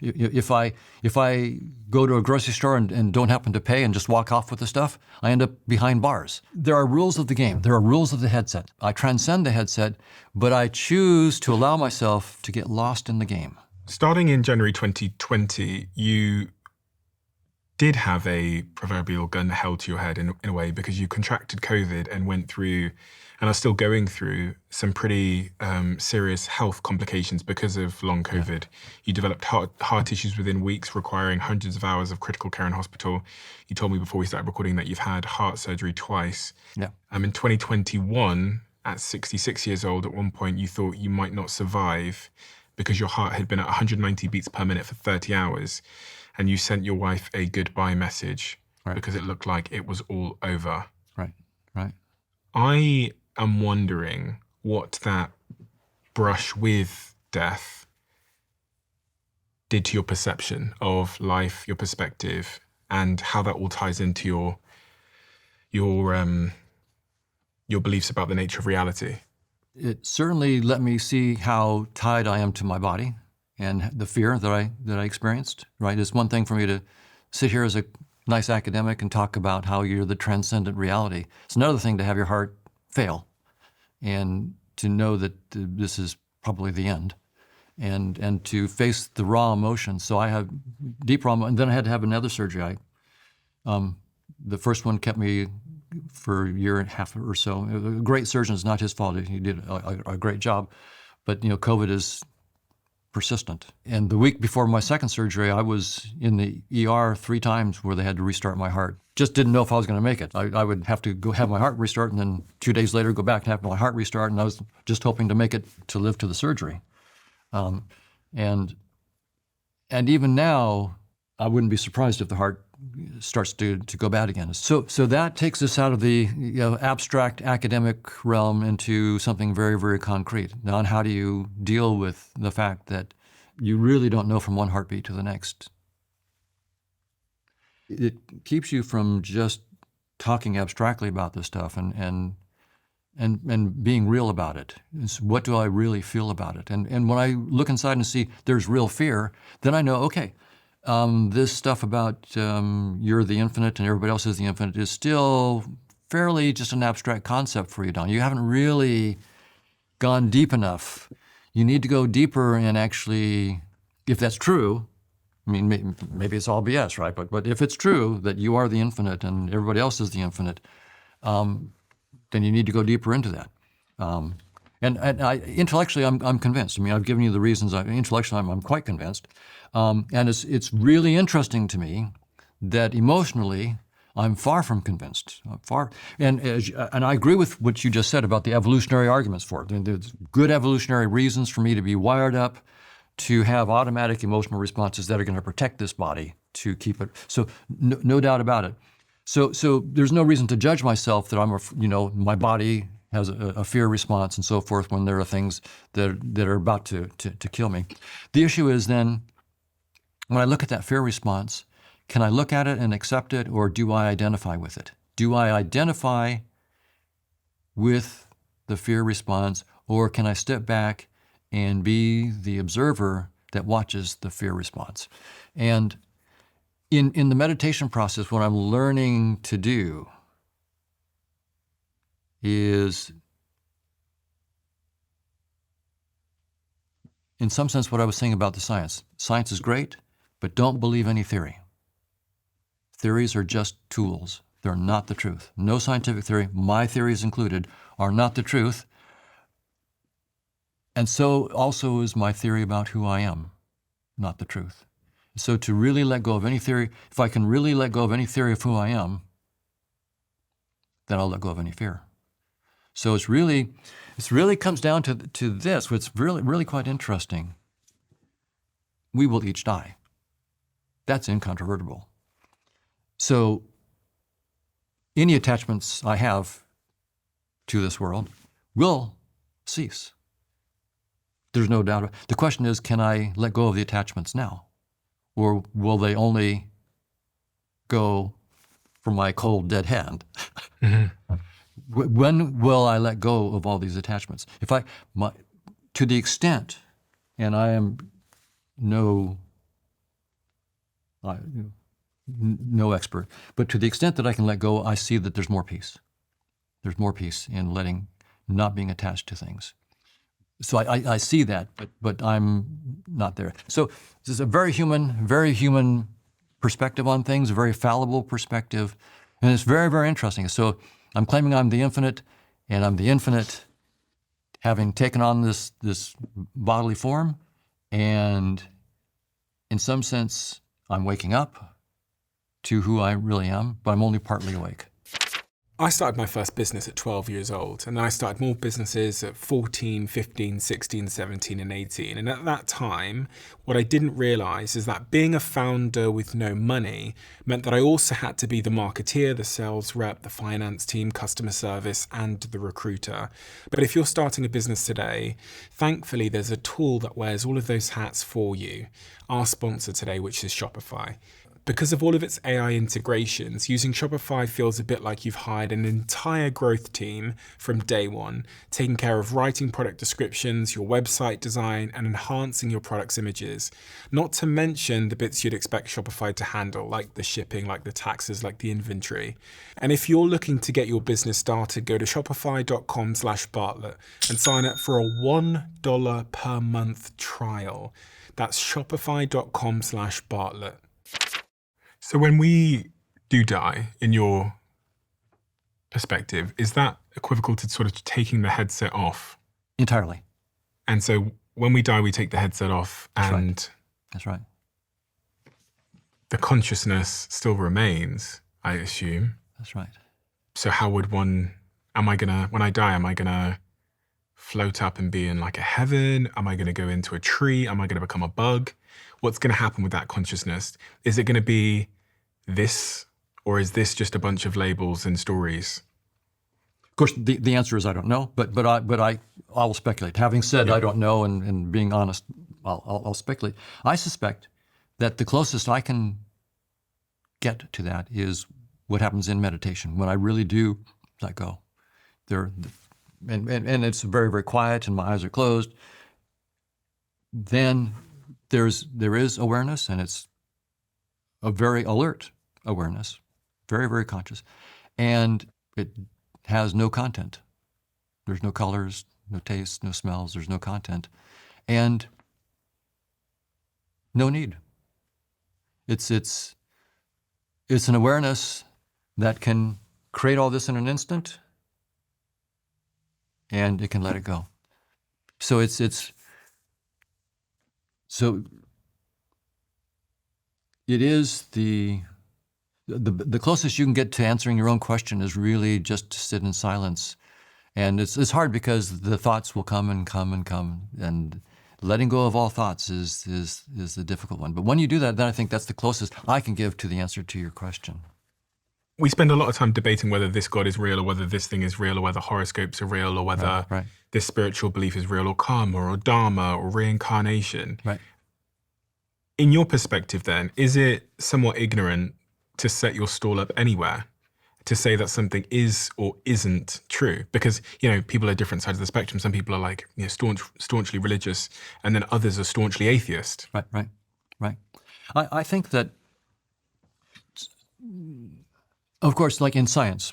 If I go to a grocery store and don't happen to pay and just walk off with the stuff, I end up behind bars. There are rules of the game. There are rules of the headset. I transcend the headset, but I choose to allow myself to get lost in the game. Starting in January 2020, you did have a proverbial gun held to your head in a way, because you contracted COVID and went through, and are still going through, some pretty serious health complications because of long COVID. Yeah. You developed heart issues within weeks, requiring hundreds of hours of critical care in hospital. You told me before we started recording that you've had heart surgery twice. Yeah. In 2021, at 66 years old, at one point you thought you might not survive because your heart had been at 190 beats per minute for 30 hours. And you sent your wife a goodbye message, right, because it looked like it was all over. Right, right. I am wondering what that brush with death did to your perception of life, your perspective, and how that all ties into your beliefs about the nature of reality. It certainly let me see how tied I am to my body and the fear that I experienced, right? It's one thing for me to sit here as a nice academic and talk about how you're the transcendent reality. It's another thing to have your heart fail and to know that this is probably the end, and to face the raw emotions. So I have deep raw, and then I had to have another surgery. The first one kept me for a year and a half or so. A great surgeon, it's not his fault. He did a great job, but COVID is persistent. And the week before my second surgery, I was in the ER 3 times where they had to restart my heart. Just didn't know if I was going to make it. I would have to go have my heart restart, and then 2 days later go back and have my heart restart, and I was just hoping to make it to live to the surgery. And even now, I wouldn't be surprised if the heart starts to go bad again. So that takes us out of the abstract academic realm into something very, very concrete. Now, on how do you deal with the fact that you really don't know from one heartbeat to the next? It keeps you from just talking abstractly about this stuff and being real about it. It's, what do I really feel about it? And when I look inside and see there's real fear, then I know, okay, this stuff about you're the infinite and everybody else is the infinite is still fairly just an abstract concept for you, Don. You haven't really gone deep enough. You need to go deeper and actually, if that's true, I mean, maybe it's all BS, right? But if it's true that you are the infinite and everybody else is the infinite, then you need to go deeper into that. And intellectually, I'm convinced. I mean, I've given you the reasons. Intellectually, I'm quite convinced. And it's really interesting to me that emotionally, I'm far from convinced. And I agree with what you just said about the evolutionary arguments for it. There's good evolutionary reasons for me to be wired up to have automatic emotional responses that are going to protect this body to keep it. So no doubt about it. So there's no reason to judge myself that my body has a fear response and so forth when there are things that are about to kill me. The issue is then, when I look at that fear response, can I look at it and accept it, or do I identify with it? Do I identify with the fear response, or can I step back and be the observer that watches the fear response? And in the meditation process, what I'm learning to do is, in some sense, what I was saying about the science. Science is great, but don't believe any theory. Theories are just tools. They're not the truth. No scientific theory, my theories included, are not the truth. And so also is my theory about who I am, not the truth. So to really let go of any theory, if I can really let go of any theory of who I am, then I'll let go of any fear. So it really comes down to this, what's really quite interesting. We will each die. That's incontrovertible. So any attachments I have to this world will cease. There's no doubt. The question is, can I let go of the attachments now? Or will they only go from my cold, dead hand? Mm-hmm. When will I let go of all these attachments? To the extent, and I am no expert, but to the extent that I can let go, I see that there's more peace. There's more peace in not being attached to things. So I see that, but I'm not there. So this is a very human perspective on things, a very fallible perspective, and it's very, very interesting. So I'm claiming I'm the infinite, and I'm the infinite having taken on this bodily form, and in some sense, I'm waking up to who I really am, but I'm only partly awake. I started my first business at 12 years old, and then I started more businesses at 14, 15, 16, 17, and 18. And at that time, what I didn't realize is that being a founder with no money meant that I also had to be the marketeer, the sales rep, the finance team, customer service, and the recruiter. But if you're starting a business today, thankfully, there's a tool that wears all of those hats for you. Our sponsor today, which is Shopify. Because of all of its AI integrations, using Shopify feels a bit like you've hired an entire growth team from day one, taking care of writing product descriptions, your website design, and enhancing your product's images. Not to mention the bits you'd expect Shopify to handle, like the shipping, like the taxes, like the inventory. And if you're looking to get your business started, go to shopify.com/Bartlett and sign up for a $1 per month trial. That's shopify.com/Bartlett. So when we do die, in your perspective, is that equivocal to sort of taking the headset off? Entirely. And so when we die, we take the headset off, and That's right. The consciousness still remains, I assume. That's right. So how would when I die, am I gonna float up and be in like a heaven? Am I going to go into a tree? Am I going to become a bug? What's going to happen with that consciousness? Is it going to be this, or is this just a bunch of labels and stories? Of course, the answer is I don't know, but I will speculate. Having said I don't know, and being honest, I'll speculate. I suspect that the closest I can get to that is what happens in meditation when I really do let go. And it's very, very quiet, and my eyes are closed. Then there is awareness, and it's a very alert awareness, very, very conscious, and it has no content. There's no colors, no tastes, no smells. There's no content, and no need. It's an awareness that can create all this in an instant, and it can let it go. So it is the closest you can get to answering your own question is really just to sit in silence. And it's hard because the thoughts will come and come and come, and letting go of all thoughts is the difficult one. But when you do that, then I think that's the closest I can give to the answer to your question. We spend a lot of time debating whether this God is real, or whether this thing is real, or whether horoscopes are real, or whether Right. this spiritual belief is real, or karma, or dharma, or reincarnation. Right. In your perspective then, is it somewhat ignorant to set your stall up anywhere, to say that something is or isn't true? Because, people are different sides of the spectrum. Some people are like, staunchly religious, and then others are staunchly atheist. Right. I think that, of course, like in science,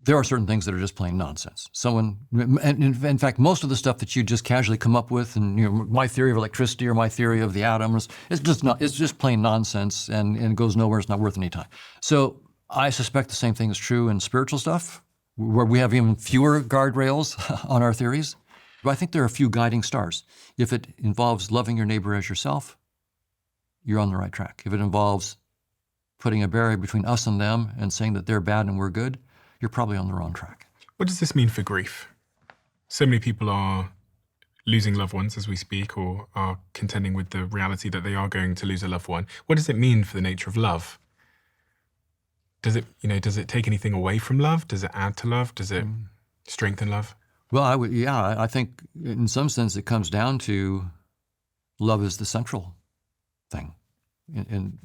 there are certain things that are just plain nonsense. And in fact, most of the stuff that you just casually come up with, and my theory of electricity or my theory of the atoms, it's just plain nonsense, and it goes nowhere. It's not worth any time. So I suspect the same thing is true in spiritual stuff, where we have even fewer guardrails on our theories. But I think there are a few guiding stars. If it involves loving your neighbor as yourself, you're on the right track. If it involves putting a barrier between us and them and saying that they're bad and we're good, you're probably on the wrong track. What does this mean for grief? So many people are losing loved ones as we speak, or are contending with the reality that they are going to lose a loved one. What does it mean for the nature of love? Does it take anything away from love? Does it add to love? Does it strengthen love? Well, I think in some sense it comes down to love is the central thing. And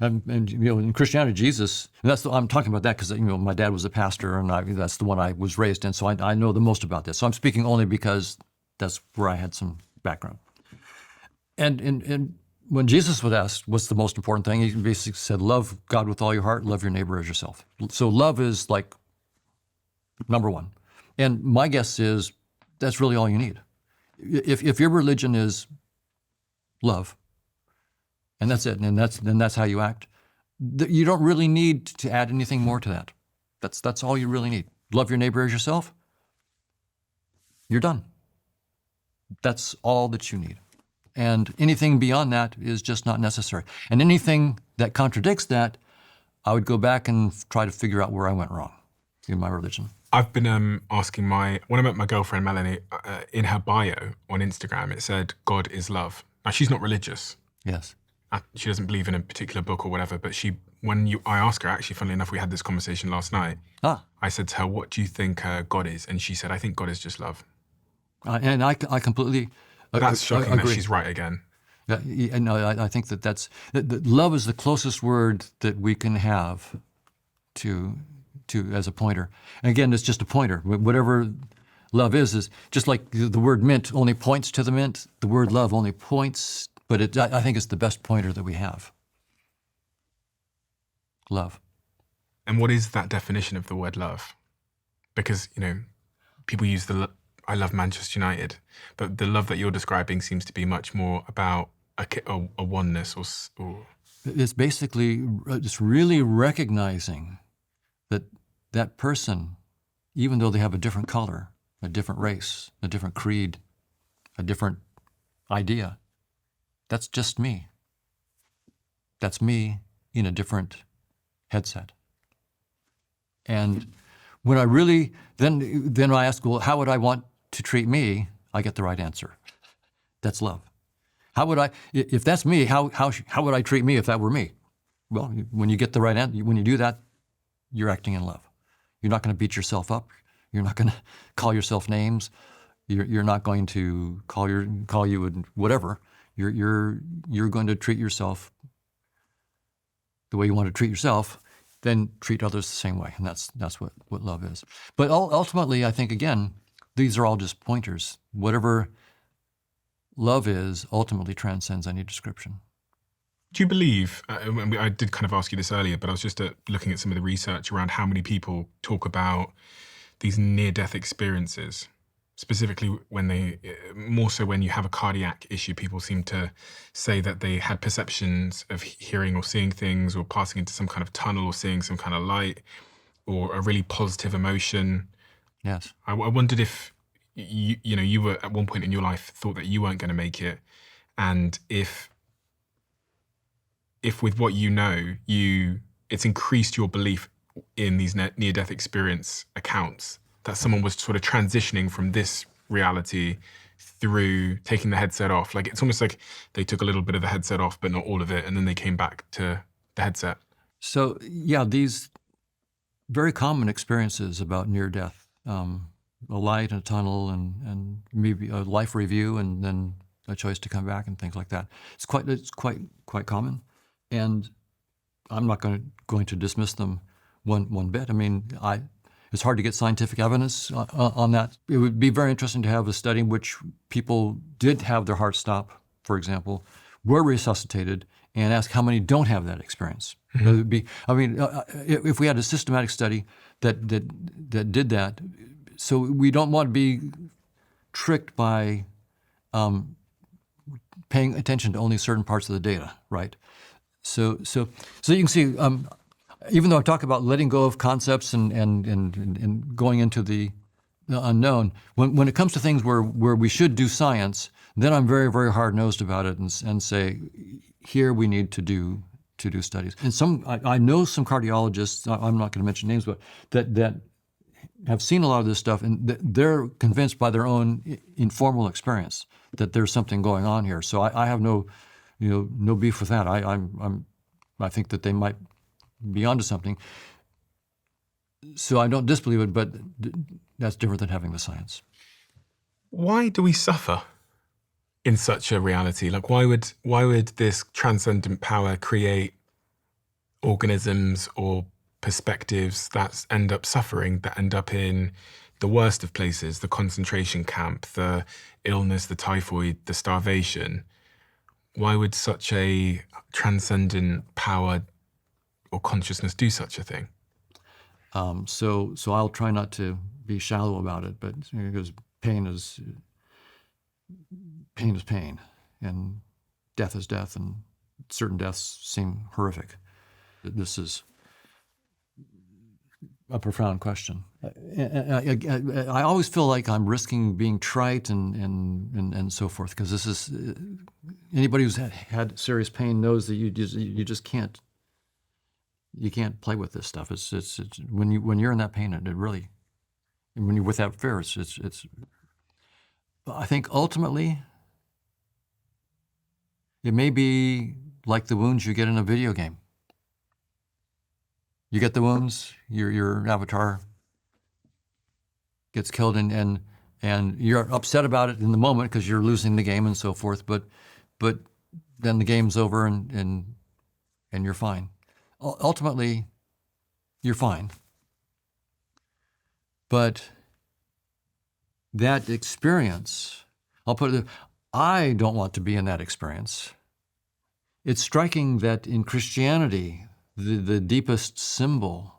in Christianity, Jesus, and I'm talking about that because my dad was a pastor, and that's the one I was raised in, so I know the most about this. So I'm speaking only because that's where I had some background. And when Jesus was asked what's the most important thing, he basically said, love God with all your heart, love your neighbor as yourself. So love is like number one. And my guess is that's really all you need. If your religion is love, and that's it, and that's how you act, you don't really need to add anything more to that. That's all you really need. Love your neighbor as yourself, you're done. That's all that you need. And anything beyond that is just not necessary. And anything that contradicts that, I would go back and try to figure out where I went wrong in my religion. I've been asking when I met my girlfriend Melanie, in her bio on Instagram, it said, God is love. Now, she's not religious. Yes. She doesn't believe in a particular book or whatever, but I asked her, actually, funnily enough, we had this conversation last night. I said to her, what do you think God is? And she said, I think God is just love. And I completely That's shocking agree. that she's right again. I think that love is the closest word that we can have to as a pointer. And again, it's just a pointer. Whatever love is just like the word mint only points to the mint. The word love only points, but I think it's the best pointer that we have. Love. And what is that definition of the word love? Because, people use I love Manchester United, but the love that you're describing seems to be much more about a oneness or... It's basically just really recognizing that person, even though they have a different color, a different race, a different creed, a different idea, that's just me. That's me in a different headset. And When I really, then I ask, well, how would I want to treat me? I get the right answer. That's love. How would I, if that's me, how would I treat me if that were me? Well, when you get the right answer, when you do that, you're acting in love. You're not going to beat yourself up. You're not going to call yourself names. You're not going to call you whatever. You're going to treat yourself the way you want to treat yourself, then treat others the same way, and that's what love is. But ultimately, I think again, these are all just pointers. Whatever love is ultimately transcends any description. Do you believe, I did kind of ask you this earlier, but I was just looking at some of the research around how many people talk about these near-death experiences, specifically when more so when you have a cardiac issue, people seem to say that they had perceptions of hearing or seeing things or passing into some kind of tunnel or seeing some kind of light or a really positive emotion. Yes. I wondered if you were at one point in your life thought that you weren't going to make it, and if with what you know, it's increased your belief in these near-death experience accounts, that someone was sort of transitioning from this reality through taking the headset off. Like, it's almost like they took a little bit of the headset off, but not all of it, and then they came back to the headset. So, yeah, these very common experiences about near-death, a light in a tunnel and maybe a life review and then a choice to come back and things like that. It's quite common. And I'm not going to dismiss them one bit. I mean, it's hard to get scientific evidence on that. It would be very interesting to have a study in which people did have their heart stop, for example, were resuscitated, and ask how many don't have that experience. Mm-hmm. It would be, I mean, if we had a systematic study that did that, so we don't want to be tricked by paying attention to only certain parts of the data, right? So you can see, even though I talk about letting go of concepts and going into the unknown, when it comes to things where we should do science, then I'm very, very hard-nosed about it and say, here we need to do studies. And I know some cardiologists, I'm not going to mention names, but that have seen a lot of this stuff, and they're convinced by their own informal experience that there's something going on here. So I have no beef with that. I think that they might be onto something. So I don't disbelieve it, but that's different than having the science. Why do we suffer in such a reality? Like, why would this transcendent power create organisms or perspectives that end up suffering, that end up in the worst of places, the concentration camp, the illness, the typhoid, the starvation? Why would such a transcendent power or consciousness do such a thing? So I'll try not to be shallow about it, but because pain is pain, and death is death, and certain deaths seem horrific. This is a profound question. I always feel like I'm risking being trite and so forth, because this is anybody who's had serious pain knows that you just can't play with this stuff. It's when you're in that pain, it really, and when you're with that fear, it's. I think ultimately, it may be like the wounds you get in a video game. You get the wounds, your avatar gets killed, and you're upset about it in the moment because you're losing the game and so forth. But then the game's over and you're fine. Ultimately, you're fine. But that experience, I don't want to be in that experience. It's striking that in Christianity, the deepest symbol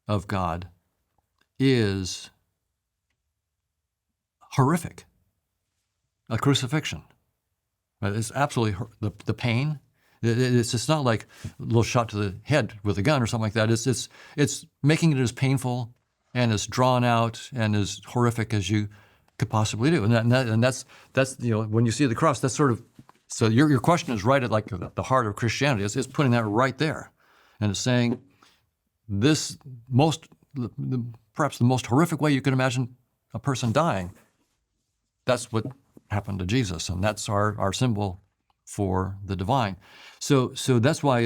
of God is horrific, a crucifixion. It's absolutely the pain. It's just not like a little shot to the head with a gun or something like that. It's making it as painful and as drawn out and as horrific as you could possibly do. And that's when you see the cross, that's sort of, so your question is right at like the heart of Christianity. It's putting that right there. And it's saying the perhaps the most horrific way you can imagine a person dying. That's what happened to Jesus, and that's our symbol for the divine. So that's why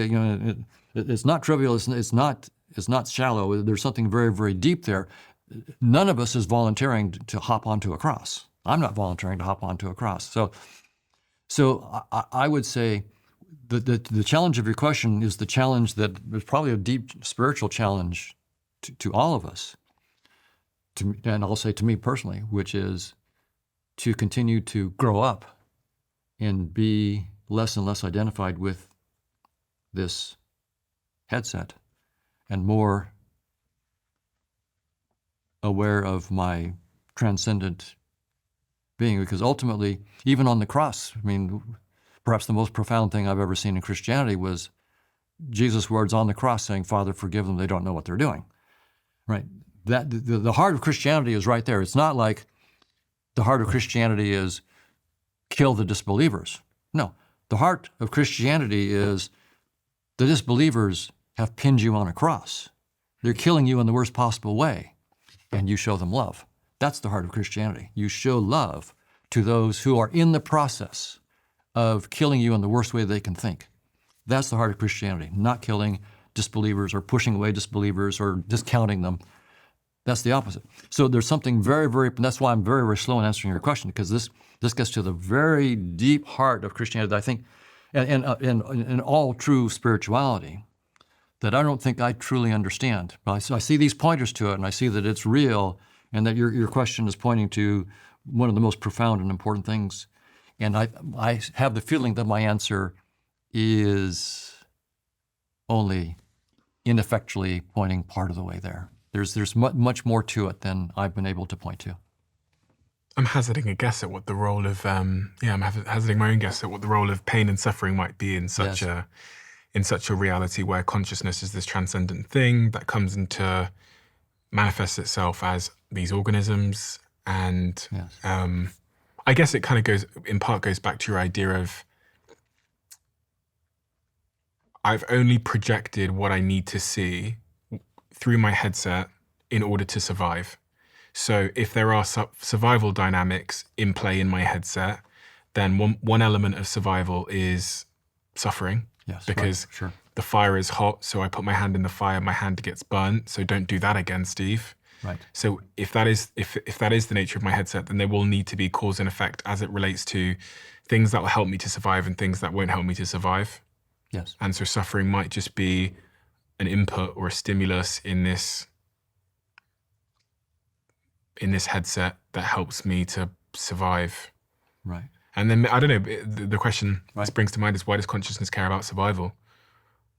it's not trivial. It's not shallow. There's something very, very deep there. None of us is volunteering to hop onto a cross. I'm not volunteering to hop onto a cross. So I would say the challenge of your question is the challenge that is probably a deep spiritual challenge to all of us, and I'll say to me personally, which is to continue to grow up and be less and less identified with this headset and more aware of my transcendent being. Because ultimately, even on the cross, I mean, perhaps the most profound thing I've ever seen in Christianity was Jesus' words on the cross saying, "Father, forgive them, they don't know what they're doing." Right? That the heart of Christianity is right there. It's not like the heart of Christianity is kill the disbelievers. No, the heart of Christianity is the disbelievers have pinned you on a cross. They're killing you in the worst possible way, and you show them love. That's the heart of Christianity. You show love to those who are in the process of killing you in the worst way they can think. That's the heart of Christianity, not killing disbelievers or pushing away disbelievers or discounting them. That's the opposite. So there's something very, very, that's why I'm very, very slow in answering your question, because this gets to the very deep heart of Christianity that I think, and in all true spirituality, that I don't think I truly understand. But I see these pointers to it, and I see that it's real, and that your question is pointing to one of the most profound and important things. And I have the feeling that my answer is only ineffectually pointing part of the way there. There's much more to it than I've been able to point to. I'm hazarding a guess at what the role of I'm hazarding my own guess at what the role of pain and suffering might be in such a reality where consciousness is this transcendent thing that comes into manifests itself as these organisms, and I guess it kind of goes back to your idea of I've only projected what I need to see through my headset in order to survive. So if there are survival dynamics in play in my headset, then one element of survival is suffering. Yes, because right, sure. The fire is hot, so I put my hand in the fire, my hand gets burnt, so don't do that again, Steve. Right. So if that is the nature of my headset, then there will need to be cause and effect as it relates to things that will help me to survive and things that won't help me to survive. Yes. And so suffering might just be an input or a stimulus in this headset that helps me to survive. Right. And then, I don't know, the question that springs to mind is, why does consciousness care about survival?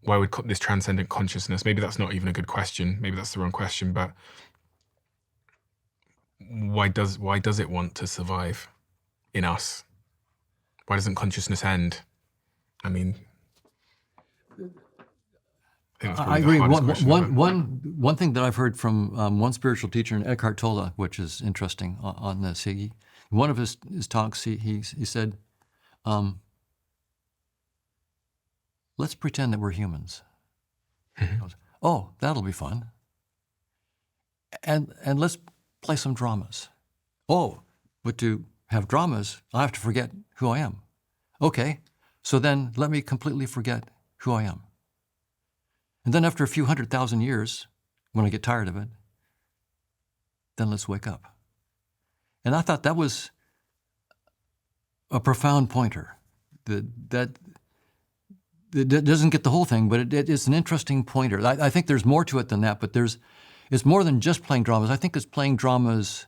Why would this transcendent consciousness, maybe that's not even a good question, maybe that's the wrong question, but why does it want to survive in us? Why doesn't consciousness end? I mean, I agree. One thing that I've heard from one spiritual teacher, Eckhart Tolle, which is interesting on this. One of his talks, he said, let's pretend that we're humans. He goes, oh, that'll be fun. And let's play some dramas. Oh, but to have dramas, I have to forget who I am. Okay, so then let me completely forget who I am. And then after a few 100,000 years, when I get tired of it, then let's wake up. And I thought that was a profound pointer. That doesn't get the whole thing, but it's an interesting pointer. I think there's more to it than that, but it's more than just playing dramas. I think it's playing dramas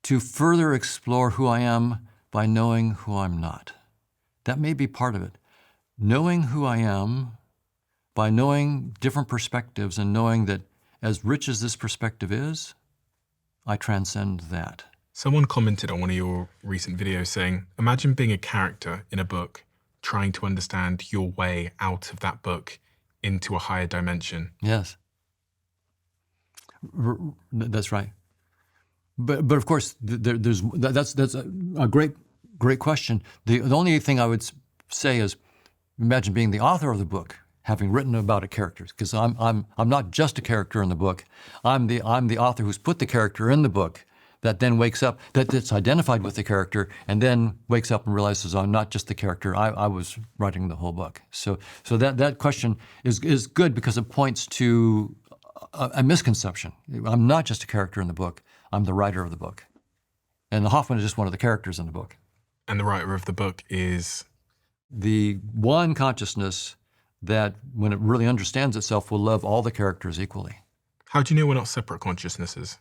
to further explore who I am by knowing who I'm not. That may be part of it. Knowing who I am by knowing different perspectives and knowing that as rich as this perspective is, I transcend that. Someone commented on one of your recent videos saying, imagine being a character in a book trying to understand your way out of that book into a higher dimension. Yes. That's right. But of course, that's a great question. The only thing I would say is, imagine being the author of the book, having written about a character, because I'm not just a character in the book. I'm the author who's put the character in the book that then wakes up, that's identified with the character, and then wakes up and realizes I'm not just the character. I was writing the whole book. So that question is good because it points to a misconception. I'm not just a character in the book. I'm the writer of the book, and Hoffman is just one of the characters in the book. And the writer of the book is The one consciousness that, when it really understands itself, will love all the characters equally. how do you know we're not separate consciousnesses?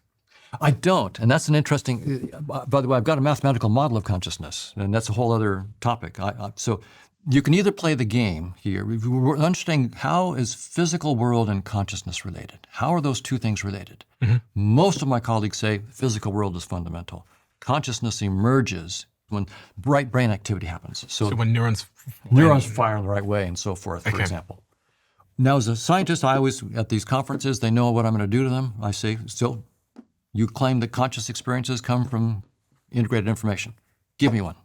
I don't, and that's an interesting. By the way, I've got a mathematical model of consciousness, and that's a whole other topic. So you can either play the game here. We're understanding how is physical world and consciousness related. How are those two things related? Most of my colleagues say physical world is fundamental. Consciousness emerges when bright brain activity happens. So when neurons Fire in the right way and so forth, for Okay. example. Now, as a scientist, I always, at these conferences, they know what I'm going to do to them. I say, so you claim that conscious experiences come from integrated information. Give me one.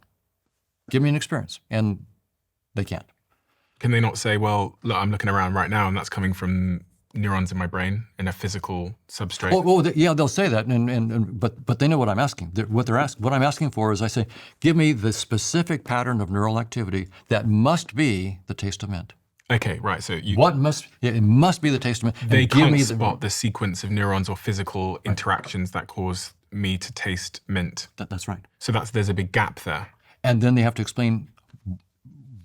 Give me an experience. And they can't. Can they not say, well, look, I'm looking around right now and that's coming from neurons in my brain in a physical substrate? Yeah, they'll say that, but they know what I'm asking. What I'm asking for is, I say, give me the specific pattern of neural activity that must be the taste of mint. Okay, right. So It must be the taste of mint. and they give can't me spot the sequence of neurons or physical interactions that cause me to taste mint. That's right. So there's a big gap there. And then they have to explain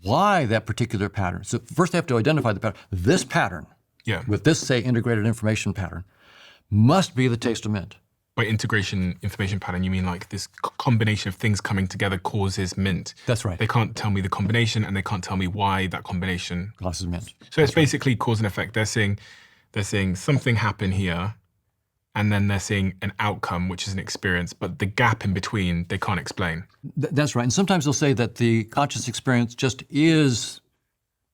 why that particular pattern. So first they have to identify the pattern. This pattern, Yeah. with this, say, integrated information pattern, must be the taste of mint. By integration information pattern, you mean like this combination of things coming together causes mint. That's right. They can't tell me the combination and they can't tell me why that combination. Glasses of mint. So it's basically cause and effect. They're saying something happened here, and then they're seeing an outcome, which is an experience, but the gap in between, they can't explain. That's right. And sometimes they'll say that the conscious experience just is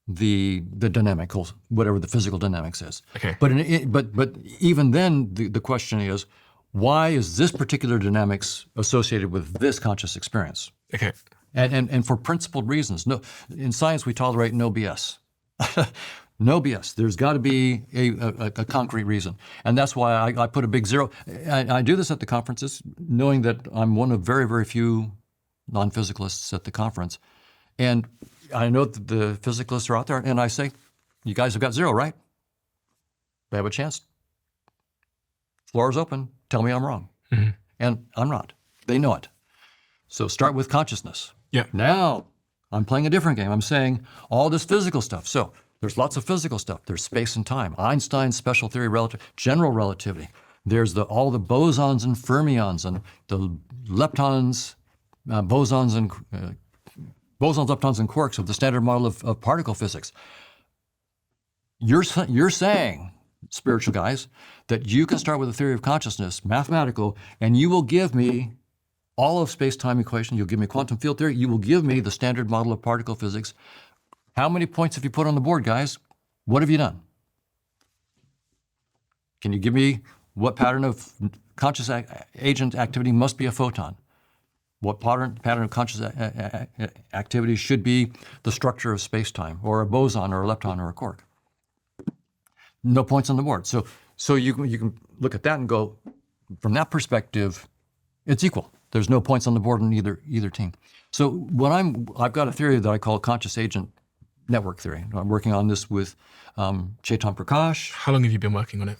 the dynamic, whatever the physical dynamics is. Okay. But even then, the question is, why is this particular dynamics associated with this conscious experience? Okay. And for principled reasons. No, in science, we tolerate no BS. No BS. There's got to be a concrete reason. And that's why I put a big zero. I do this at the conferences, knowing that I'm one of very, very few non-physicalists at the conference. And I know that the physicalists are out there, and I say, you guys have got zero, right? They have a chance. Floor is open. Tell me I'm wrong. And I'm not. They know it. So start with consciousness. Yeah. Now, I'm playing a different game. I'm saying all this physical stuff. So there's lots of physical stuff. There's space and time. Einstein's special theory, general relativity. There's all the bosons and fermions and the leptons, bosons, leptons, and quarks of the standard model of particle physics. You're saying, spiritual guys, that you can start with a theory of consciousness, mathematical, and you will give me all of space-time equations. You'll give me quantum field theory. You will give me the standard model of particle physics. How many points have you put on the board, guys? What have you done? Can you give me what pattern of conscious agent activity must be a photon? What pattern of conscious activity should be the structure of space-time, or a boson, or a lepton, or a quark? No points on the board. So you can look at that and go, from that perspective, it's equal. There's no points on the board in either team. So I've got a theory that I call conscious agent network theory. I'm working on this with Chetan Prakash. How long have you been working on it?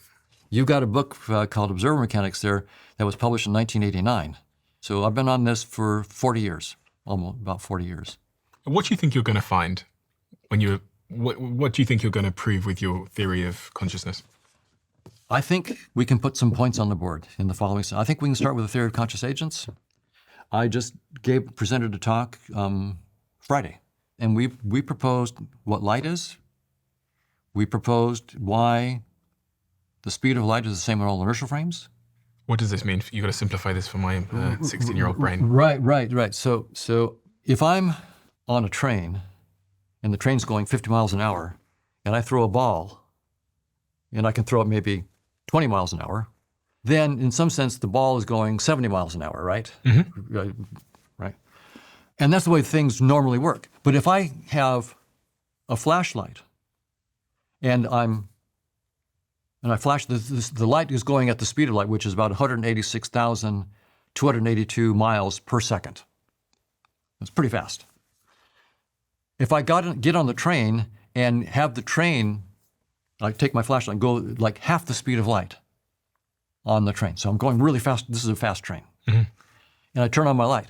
You've got a book called Observer Mechanics there that was published in 1989. So I've been on this for 40 years, almost about 40 years. What do you think you're going to find when you? What do you think you're going to prove with your theory of consciousness? I think we can put some points on the board in the following. I think we can start with the theory of conscious agents. I just presented a talk Friday, and we proposed what light is. We proposed why the speed of light is the same in all inertial frames. What does this mean? You've got to simplify this for my 16-year-old brain. Right. So if I'm on a train and the train's going 50 miles an hour and I throw a ball and I can throw it maybe 20 miles an hour, then in some sense the ball is going 70 miles an hour, right? Right. And that's the way things normally work. But if I have a flashlight and I flash, the light is going at the speed of light, which is about 186,282 miles per second. It's pretty fast. If I get on the train and have the train, I take my flashlight and go like half the speed of light on the train. So I'm going really fast. This is a fast train. And I turn on my light.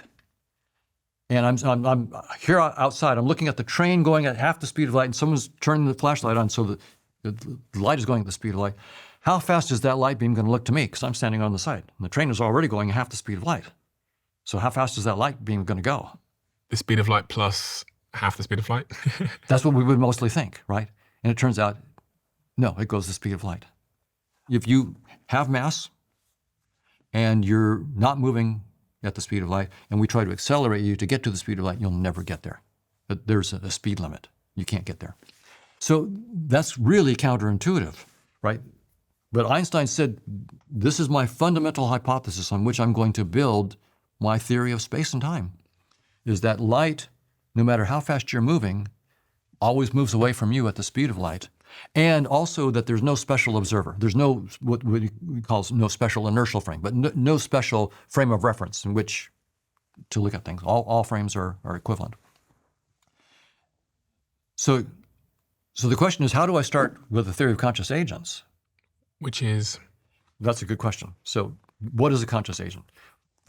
And I'm here outside. I'm looking at the train going at half the speed of light, and someone's turning the flashlight on so that the light is going at the speed of light. How fast is that light beam going to look to me? Because I'm standing on the side. And the train is already going at half the speed of light. So how fast is that light beam going to go? The speed of light plus half the speed of light. That's what we would mostly think, right? And it turns out, no, it goes the speed of light. If you have mass and you're not moving at the speed of light, and we try to accelerate you to get to the speed of light, you'll never get there. There's a speed limit. You can't get there. So that's really counterintuitive, right? But Einstein said, this is my fundamental hypothesis on which I'm going to build my theory of space and time, is that light, no matter how fast you're moving, always moves away from you at the speed of light. And also that there's no special observer. There's no, what we call no special inertial frame, but no special frame of reference in which to look at things. All frames are equivalent. So the question is, how do I start with the theory of conscious agents? Which is? That's a good question. So what is a conscious agent?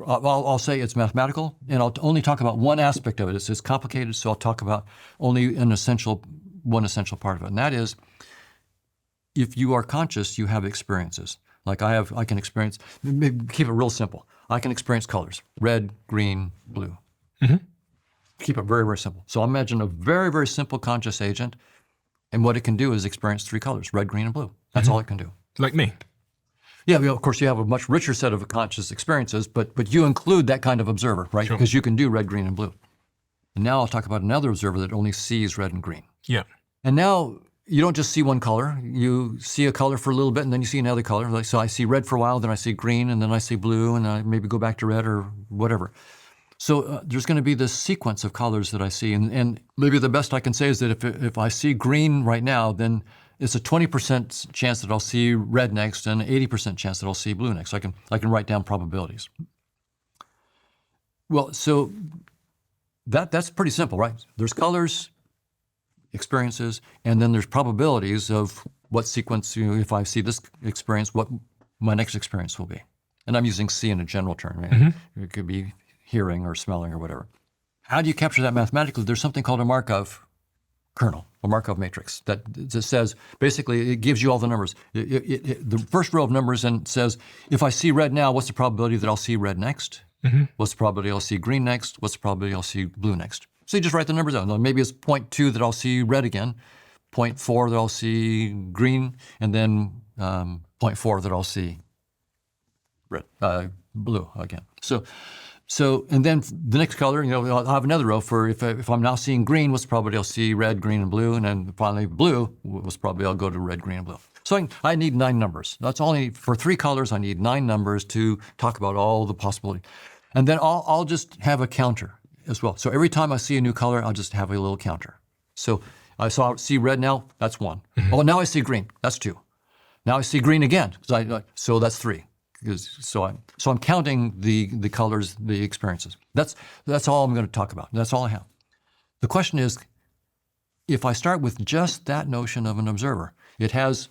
I'll say it's mathematical, and I'll only talk about one aspect of it. It's complicated, so I'll talk about only one essential part of it, and that is, if you are conscious, you have experiences. Like I can experience, keep it real simple. I can experience colors, red, green, blue. Keep it very, very simple. So imagine a very, very simple conscious agent, and what it can do is experience three colors, red, green, and blue. That's all it can do. Like me. Yeah, of course, you have a much richer set of conscious experiences, but you include that kind of observer, right? Sure. Because you can do red, green, and blue. And now I'll talk about another observer that only sees red and green. Yeah. And now you don't just see one color. You see a color for a little bit, and then you see another color. Like, so I see red for a while, then I see green, and then I see blue, and I maybe go back to red or whatever. So there's going to be this sequence of colors that I see. And maybe the best I can say is that if I see green right now, then it's a 20% chance that I'll see red next and an 80% chance that I'll see blue next. So I can write down probabilities. Well, so that's pretty simple, right? There's colors, experiences, and then there's probabilities of what sequence, if I see this experience, what my next experience will be. And I'm using see in a general term, right? It could be hearing or smelling or whatever. How do you capture that mathematically? There's something called a Markov kernel, a Markov matrix that says, basically, it gives you all the numbers. The first row of numbers and says, if I see red now, what's the probability that I'll see red next? What's the probability I'll see green next? What's the probability I'll see blue next? So you just write the numbers out. Maybe it's 0.2 that I'll see red again, 0.4 that I'll see green, and then 0.4 that I'll see red, blue again. So, and then the next color, I'll have another row for if I'm now seeing green, what's the probability I'll see red, green, and blue, and then finally blue, what's the probability I'll go to red, green, and blue. So I need 9 numbers. That's all I need. For 3 colors, I need 9 numbers to talk about all the possibilities. And then I'll just have a counter as well. So every time I see a new color, I'll just have a little counter. So I see red now, that's 1. Oh, now I see green, that's 2. Now I see green again, so that's 3. So I'm counting the colors, the experiences. That's all I'm going to talk about. That's all I have. The question is, if I start with just that notion of an observer, it has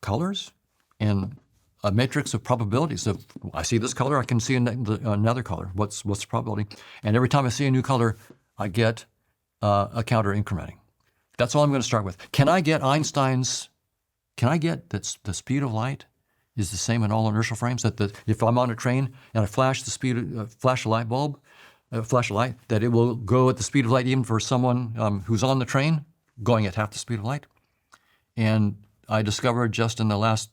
colors and a matrix of probabilities. If I see this color, I can see another color. What's the probability? And every time I see a new color, I get a counter incrementing. That's all I'm going to start with. Can I get that the speed of light is the same in all inertial frames? That if I'm on a train and I flash flash a light bulb, flash a light, that it will go at the speed of light even for someone who's on the train going at half the speed of light? And I discovered just in the last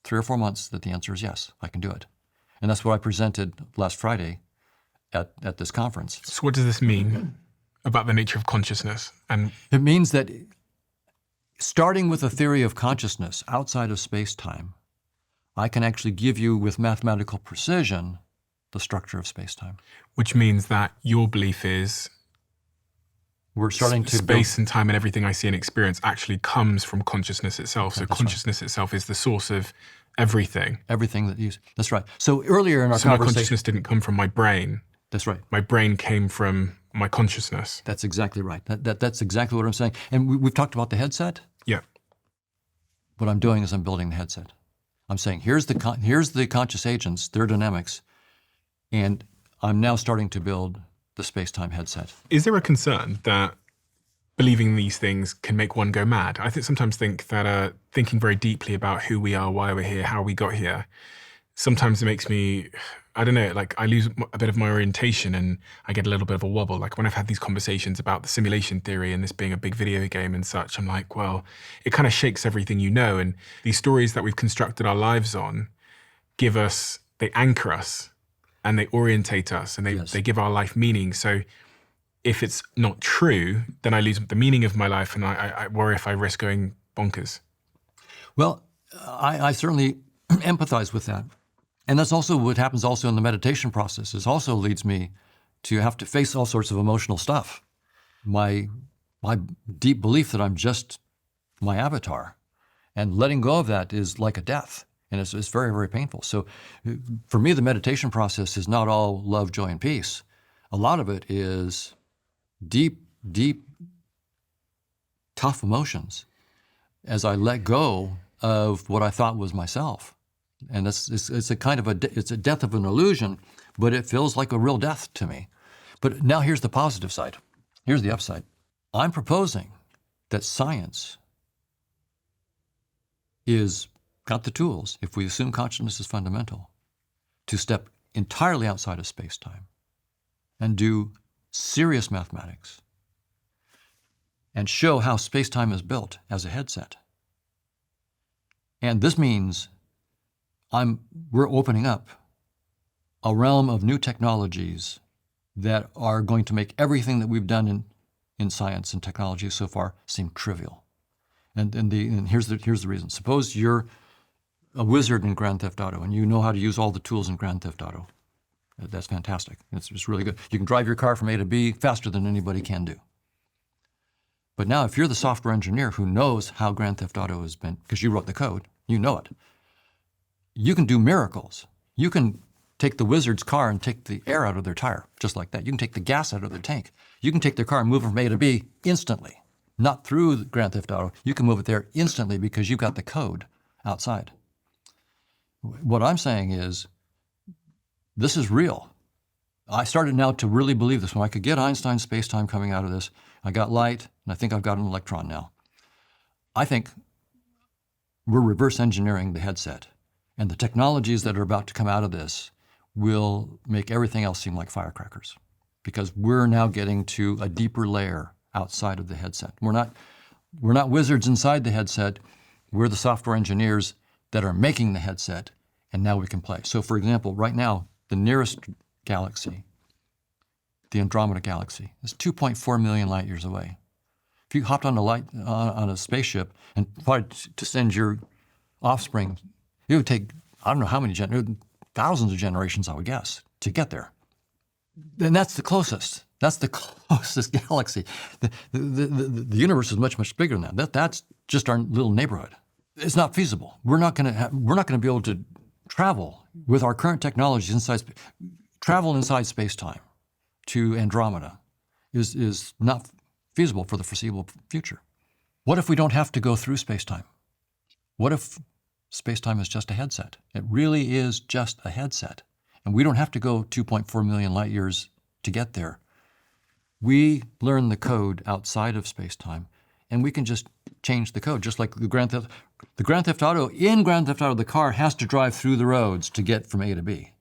3 or 4 months that the answer is yes, I can do it. And that's what I presented last Friday at this conference. So what does this mean about the nature of consciousness? And it means that starting with a theory of consciousness outside of space-time, I can actually give you with mathematical precision the structure of space-time. Which means that your belief is? We're starting to space and time and everything I see and experience actually comes from consciousness itself. So consciousness itself is the source of everything. everything that you. That's right. So earlier in our So my conversation, consciousness didn't come from my brain. that's right. My brain came from my consciousness. That's exactly right. That's exactly what I'm saying. And we've talked about the headset. Yeah. What I'm doing is I'm building the headset. I'm saying here's the conscious agents, their dynamics, and I'm now starting to build the space-time headset. Is there a concern that believing these things can make one go mad? I sometimes think that thinking very deeply about who we are, why we're here, how we got here, sometimes it makes me, I don't know, like I lose a bit of my orientation and I get a little bit of a wobble. Like when I've had these conversations about the simulation theory and this being a big video game and such, I'm like, well, it kind of shakes everything you know. And these stories that we've constructed our lives on give us, they anchor us and they orientate us and they give our life meaning. So if it's not true, then I lose the meaning of my life and I worry if I risk going bonkers. Well, I certainly empathize with that. And that's also what happens also in the meditation process. It also leads me to have to face all sorts of emotional stuff. My deep belief that I'm just my avatar. And letting go of that is like a death. And it's very, very painful. So for me, the meditation process is not all love, joy, and peace. A lot of it is deep, deep, tough emotions as I let go of what I thought was myself. And it's a kind of it's a death of an illusion, but it feels like a real death to me. But now here's the positive side. Here's the upside. I'm proposing that science got the tools, if we assume consciousness is fundamental, to step entirely outside of space-time and do serious mathematics and show how space-time is built as a headset. And this means we're opening up a realm of new technologies that are going to make everything that we've done in science and technology so far seem trivial. And here's the reason. Suppose you're a wizard in Grand Theft Auto and you know how to use all the tools in Grand Theft Auto. That's fantastic. It's really good. You can drive your car from A to B faster than anybody can do. But now if you're the software engineer who knows how Grand Theft Auto has been, because you wrote the code, you know it, you can do miracles. You can take the wizard's car and take the air out of their tire, just like that. You can take the gas out of their tank. You can take their car and move it from A to B instantly. Not through Grand Theft Auto. You can move it there instantly because you've got the code outside. What I'm saying is, this is real. I started now to really believe this. When I could get Einstein's space-time coming out of this, I got light, and I think I've got an electron now. I think we're reverse engineering the headset. And the technologies that are about to come out of this will make everything else seem like firecrackers, because we're now getting to a deeper layer outside of the headset. We're not wizards inside the headset. We're the software engineers that are making the headset, and now we can play. So for example, right now, the nearest galaxy, the Andromeda Galaxy, is 2.4 million light years away. If you hopped on a spaceship and tried to send your offspring, it would take, I don't know how many, thousands of generations, I would guess, to get there. And that's the closest. That's the closest galaxy. The universe is much, much bigger than that. That's just our little neighborhood. It's not feasible. We're not going to be able to travel with our current technologies travel inside space-time to Andromeda is not feasible for the foreseeable future. What if we don't have to go through space-time? What if space-time is just a headset? It really is just a headset. And we don't have to go 2.4 million light years to get there. We learn the code outside of space-time, and we can just change the code, just like the Grand Theft Auto. In Grand Theft Auto, the car has to drive through the roads to get from A to B.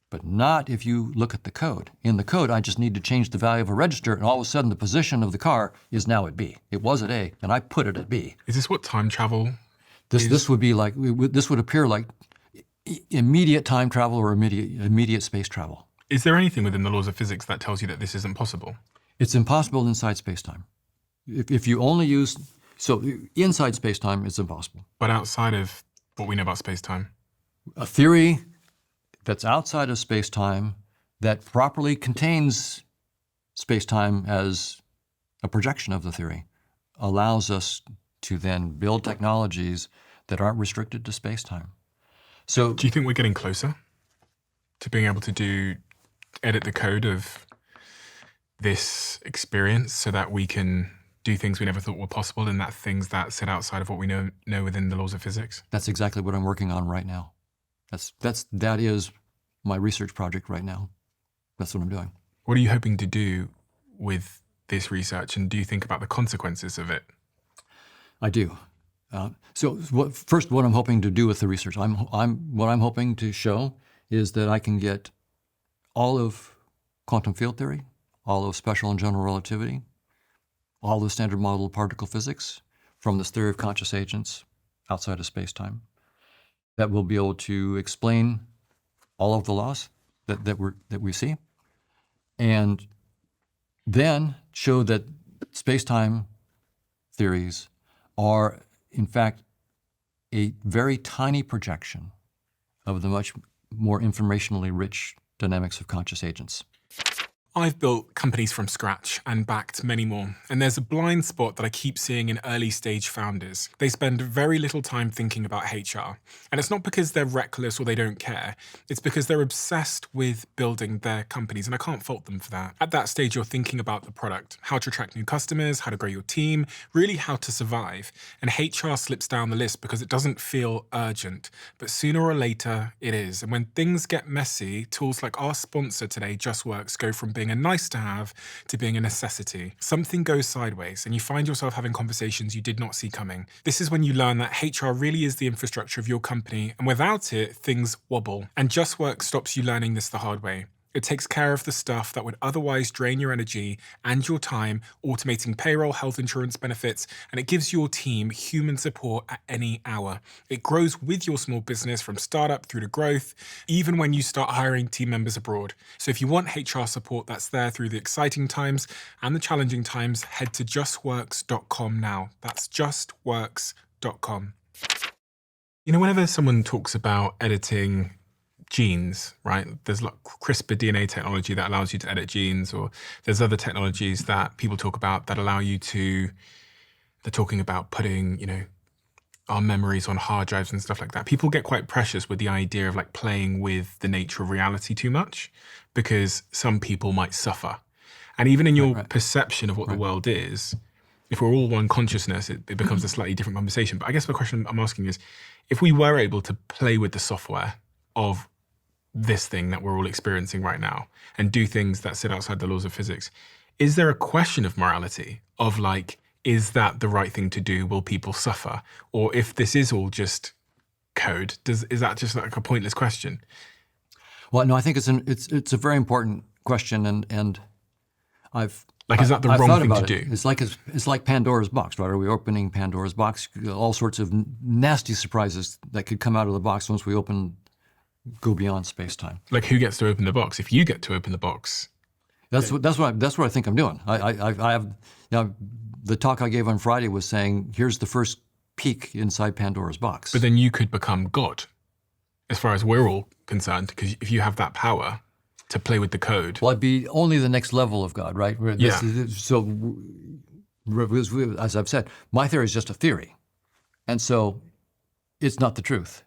But not if you look at the code. In the code, I just need to change the value of a register, and all of a sudden the position of the car is now at B. It was at A, and I put it at B. Is this what time travel This would be like, this would appear like immediate time travel or immediate space travel. Is there anything within the laws of physics that tells you that this isn't possible? It's impossible inside space-time. If you only use, so inside space-time, it's impossible. But outside of what we know about space-time? A theory that's outside of space-time that properly contains space-time as a projection of the theory, allows us to then build technologies that aren't restricted to space-time. So Do you think we're getting closer to being able to edit the code of this experience so that we can do things we never thought were possible, and that things that sit outside of what we know within the laws of physics? that's exactly what I'm working on right now. That is my research project right now. That's what I'm doing. What are you hoping to do with this research, and do you think about the consequences of it? I do. First, what I'm hoping to do with the research, what I'm hoping to show is that I can get all of quantum field theory, all of special and general relativity, all of standard model particle physics from this theory of conscious agents outside of space-time. That will be able to explain all of the laws that we see, and then show that space-time theories are, in fact, a very tiny projection of the much more informationally rich dynamics of conscious agents. I've built companies from scratch and backed many more, and there's a blind spot that I keep seeing in early stage founders. They spend very little time thinking about HR, and it's not because they're reckless or they don't care, it's because they're obsessed with building their companies, and I can't fault them for that. At that stage, you're thinking about the product, how to attract new customers, how to grow your team, really how to survive, and HR slips down the list because it doesn't feel urgent, but sooner or later it is. And when things get messy, tools like our sponsor today, JustWorks, go from being a nice to have to being a necessity. Something goes sideways and you find yourself having conversations you did not see coming. This is when you learn that HR really is the infrastructure of your company, and without it, things wobble. And JustWorks stops you learning this the hard way. It takes care of the stuff that would otherwise drain your energy and your time, automating payroll, health insurance benefits, and it gives your team human support at any hour. It grows with your small business from startup through to growth, even when you start hiring team members abroad. So if you want HR support that's there through the exciting times and the challenging times, head to justworks.com now. That's justworks.com. You know, whenever someone talks about editing genes, right? There's like CRISPR DNA technology that allows you to edit genes, or there's other technologies that people talk about that allow you to, they're talking about putting, our memories on hard drives and stuff like that. People get quite precious with the idea of like playing with the nature of reality too much, because some people might suffer. And even in your perception of what the world is, if we're all one consciousness, it becomes a slightly different conversation. But I guess the question I'm asking is, if we were able to play with the software of this thing that we're all experiencing right now and do things that sit outside the laws of physics, is there a question of morality of like, is that the right thing to do? Will people suffer? Or if this is all just code, is that just like a pointless question? Well, no, I think it's a very important question, and I've is that the I've wrong thought thing to about do? it. It's like Pandora's box, right? Are we opening Pandora's box? All sorts of nasty surprises that could come out of the box once we go beyond space-time. Like, who gets to open the box? If you get to open the box, That's what I think I'm doing. I have, the talk I gave on Friday was saying, here's the first peek inside Pandora's box. but then you could become God, as far as we're all concerned, because if you have that power to play with the code. Well, it'd be only the next level of God, right? Yeah. So, as I've said, my theory is just a theory, and so it's not the truth.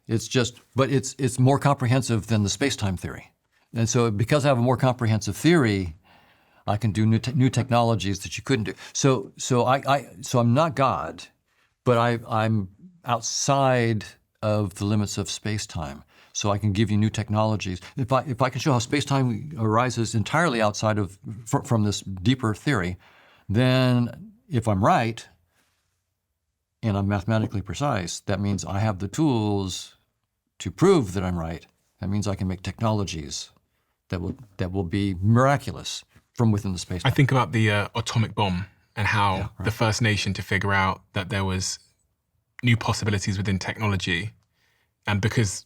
But it's more comprehensive than the space-time theory, and so because I have a more comprehensive theory, I can do new technologies that you couldn't do. So I'm not God, but I'm outside of the limits of space-time. So I can give you new technologies. If I can show how space-time arises entirely outside of from this deeper theory, then if I'm right and I'm mathematically precise, that means I have the tools to prove that I'm right. That means I can make technologies that will be miraculous from within the space-time. I think about the atomic bomb and how the first nation to figure out that there was new possibilities within technology, and because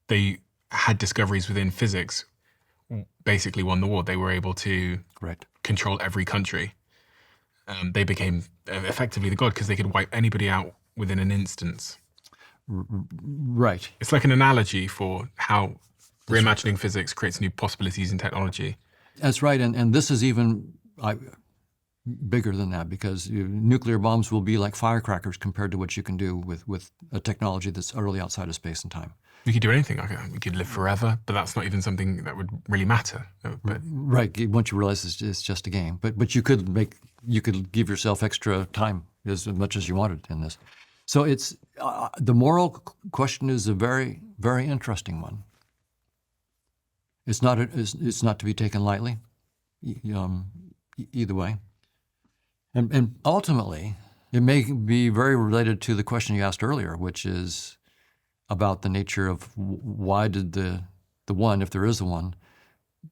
they had discoveries within physics, basically won the war. They were able to control every country. They became effectively the god because they could wipe anybody out within an instance. Right. It's like an analogy for how reimagining physics creates new possibilities in technology. That's right, and this is even bigger than that because nuclear bombs will be like firecrackers compared to what you can do with a technology that's utterly outside of space and time. We could do anything. We could live forever, but that's not even something that would really matter. But Right. Once you realize it's just a game, but you could give yourself extra time as much as you wanted in this. So it's the moral question is a very, very interesting one. It's not to be taken lightly, either way. And ultimately, it may be very related to the question you asked earlier, which is about the nature of why did the one, if there is a one,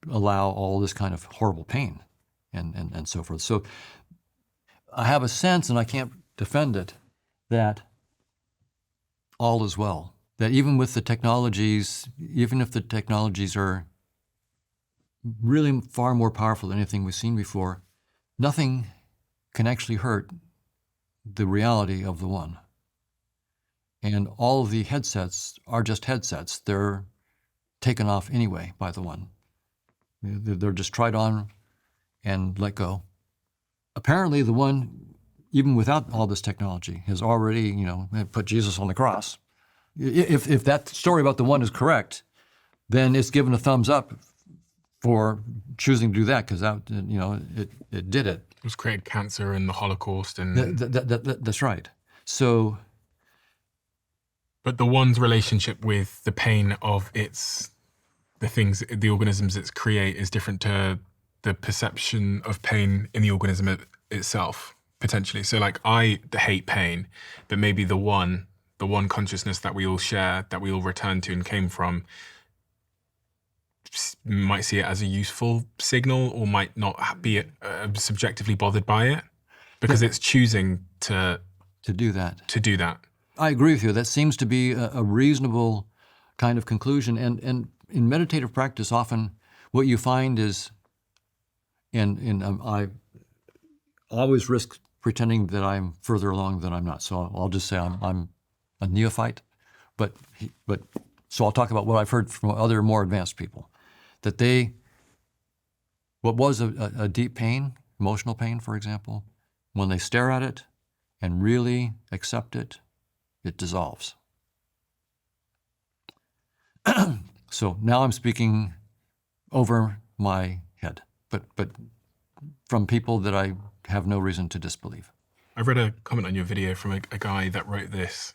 allow all this kind of horrible pain and so forth. So I have a sense, and I can't defend it, that all is well. That even with the technologies, even if the technologies are really far more powerful than anything we've seen before, nothing can actually hurt the reality of the one. And all of the headsets are just headsets. They're taken off anyway by the one. They're just tried on and let go. Apparently the one, even without all this technology, has already, put Jesus on the cross. If that story about the one is correct, then it's given a thumbs up for choosing to do that because that, it did it. it was created cancer and the Holocaust and. That's right. So. But the one's relationship with the pain of the organisms it's create is different to the perception of pain in the organism itself, potentially. So like I hate pain, but maybe the one consciousness that we all share, that we all return to and came from, might see it as a useful signal or might not be subjectively bothered by it because it's choosing to do that. To do that. I agree with you. That seems to be a reasonable kind of conclusion. And in meditative practice, often what you find is, I always risk pretending that I'm further along than I'm not. So I'll just say I'm a neophyte. So I'll talk about what I've heard from other more advanced people, that what was a deep pain, emotional pain, for example, when they stare at it and really accept it, it dissolves. So now I'm speaking over my head, but from people that I have no reason to disbelieve. I read a comment on your video from a guy that wrote this.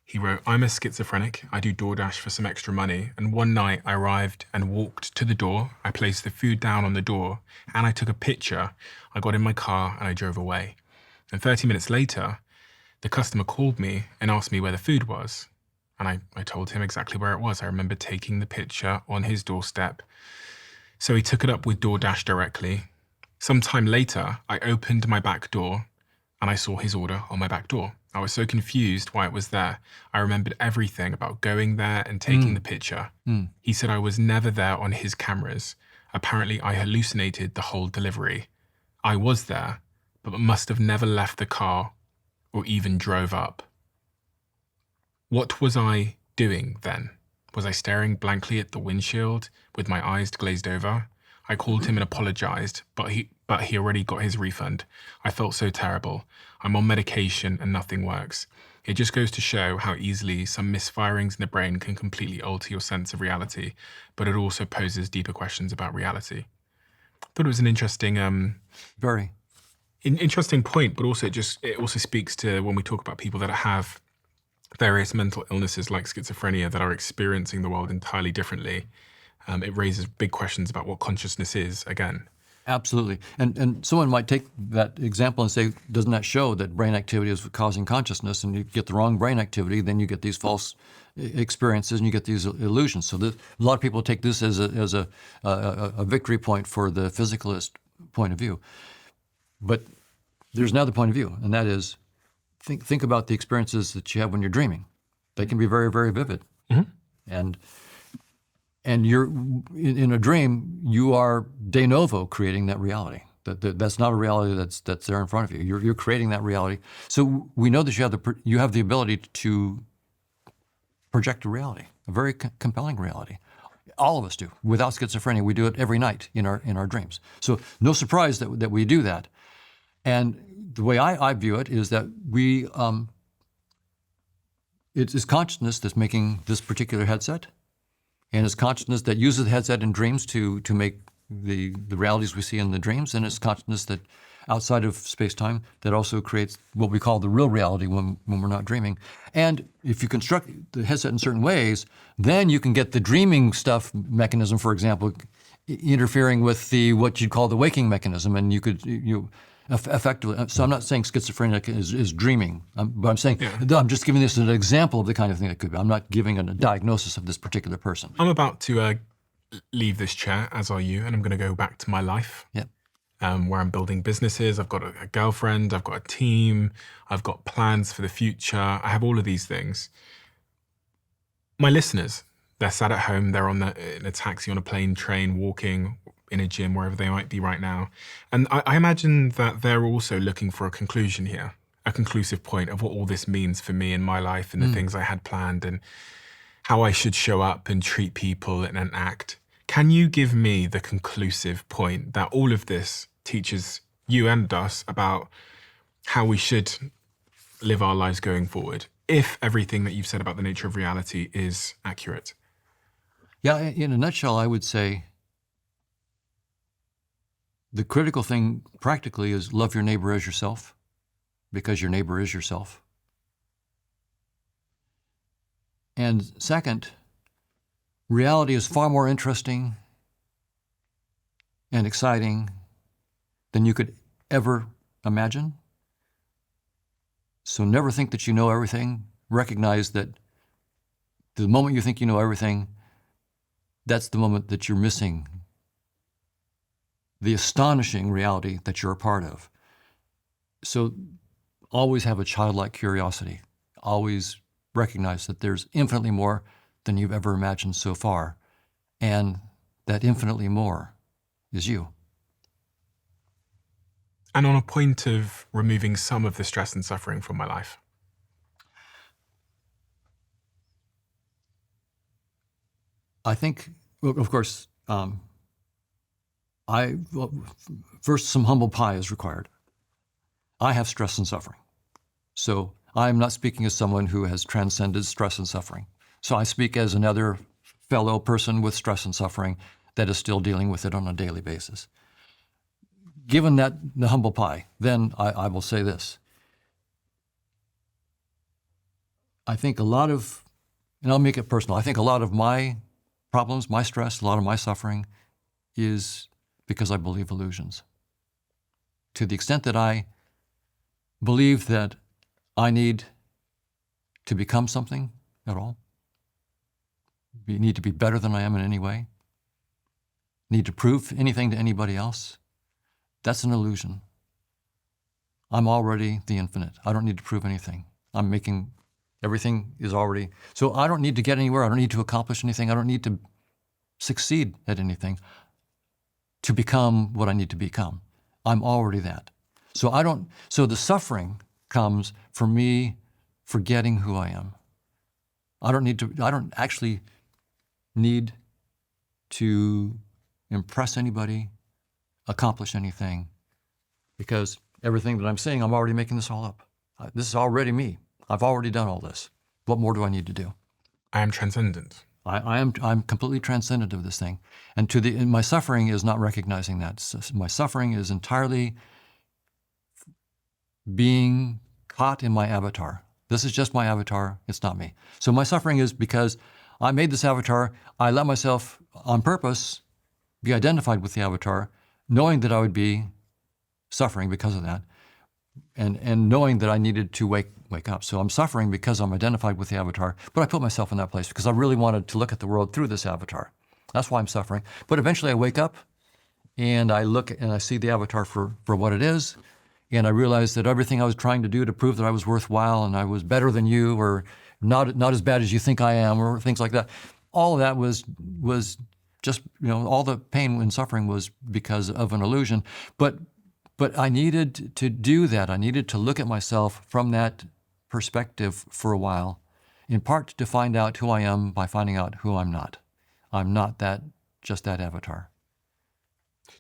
He wrote, "I'm a schizophrenic. I do DoorDash for some extra money. And one night I arrived and walked to the door. I placed the food down on the door and I took a picture. I got in my car and I drove away. And 30 minutes later, the customer called me and asked me where the food was. And I told him exactly where it was. I remember taking the picture on his doorstep. So he took it up with DoorDash directly. Sometime later, I opened my back door and I saw his order on my back door. I was so confused why it was there. I remembered everything about going there and taking the picture. He said I was never there on his cameras. Apparently, I hallucinated the whole delivery. I was there, but must have never left the car or even drove up. What was I doing then? Was I staring blankly at the windshield with my eyes glazed over? I called him and apologized, but he already got his refund. I felt so terrible. I'm on medication and nothing works. It just goes to show how easily some misfirings in the brain can completely alter your sense of reality, but it also poses deeper questions about reality." I thought it was an interesting, Very. interesting point, but also it also speaks to when we talk about people that have various mental illnesses like schizophrenia that are experiencing the world entirely differently. It raises big questions about what consciousness is again. Absolutely. And someone might take that example and say, doesn't that show that brain activity is causing consciousness? And you get the wrong brain activity, then you get these false experiences and you get these illusions. So a lot of people take this as a victory point for the physicalist point of view. But there's another point of view, and that is think about the experiences that you have when you're dreaming. They can be very, very vivid. Mm-hmm. And you're in a dream, you are de novo creating that reality. That's not a reality that's there in front of you. You're creating that reality. So we know that you have the ability to project a reality, a very compelling reality. All of us do. Without schizophrenia, we do it every night in our dreams. So no surprise that we do that. And the way I view it is that it is consciousness that's making this particular headset, and it's consciousness that uses the headset in dreams to make the realities we see in the dreams, and it's consciousness that outside of space-time that also creates what we call the real reality when we're not dreaming. And if you construct the headset in certain ways, then you can get the dreaming stuff mechanism, for example, interfering with what you'd call the waking mechanism, and you could effectively. So I'm not saying schizophrenia is dreaming, but I'm saying I'm just giving this as an example of the kind of thing that could be. I'm not giving a diagnosis of this particular person. I'm about to leave this chair, as are you, and I'm going to go back to my life. Yeah. Where I'm building businesses. I've got a girlfriend, I've got a team, I've got plans for the future. I have all of these things. My listeners, they're sat at home, they're in a taxi, on a plane, train, walking, in a gym, wherever they might be right now. And I imagine that they're also looking for a conclusion here, a conclusive point of what all this means for me in my life and the things I had planned and how I should show up and treat people and act. Can you give me the conclusive point that all of this teaches you and us about how we should live our lives going forward, if everything that you've said about the nature of reality is accurate? Yeah, in a nutshell, I would say the critical thing practically is love your neighbor as yourself, because your neighbor is yourself. And second, reality is far more interesting and exciting than you could ever imagine. So never think that you know everything. Recognize that the moment you think you know everything, that's the moment that you're missing the astonishing reality that you're a part of. So always have a childlike curiosity. Always recognize that there's infinitely more than you've ever imagined so far. And that infinitely more is you. And on a point of removing some of the stress and suffering from my life, I think, well, of course, first some humble pie is required. I have stress and suffering. So I'm not speaking as someone who has transcended stress and suffering. So I speak as another fellow person with stress and suffering that is still dealing with it on a daily basis. Given that the humble pie, then I will say this. I think a lot of, and I'll make it personal, I think a lot of my problems, my stress, a lot of my suffering is because I believe illusions. To the extent that I believe that I need to become something at all, need to be better than I am in any way, need to prove anything to anybody else, that's an illusion. I'm already the infinite. I don't need to prove anything. Everything is already, so I don't need to get anywhere. I don't need to accomplish anything. I don't need to succeed at anything to become what I need to become. I'm already that. So the suffering comes from me forgetting who I am. I don't actually need to impress anybody, accomplish anything, because everything that I'm saying, I'm already making this all up. This is already me. I've already done all this. What more do I need to do? I am transcendent. I'm completely transcendent of this thing. And my suffering is not recognizing that. My suffering is entirely being caught in my avatar. This is just my avatar. It's not me. So my suffering is because I made this avatar. I let myself, on purpose, be identified with the avatar, knowing that I would be suffering because of that, and knowing that I needed to wake up. So I'm suffering because I'm identified with the avatar, but I put myself in that place because I really wanted to look at the world through this avatar. That's why I'm suffering. But eventually I wake up and I look and I see the avatar for what it is, and I realize that everything I was trying to do to prove that I was worthwhile and I was better than you, or not as bad as you think I am, or things like that, all of that was just, all the pain and suffering was because of an illusion. But I needed to do that. I needed to look at myself from that perspective for a while, in part to find out who I am by finding out who I'm not. I'm not just that avatar.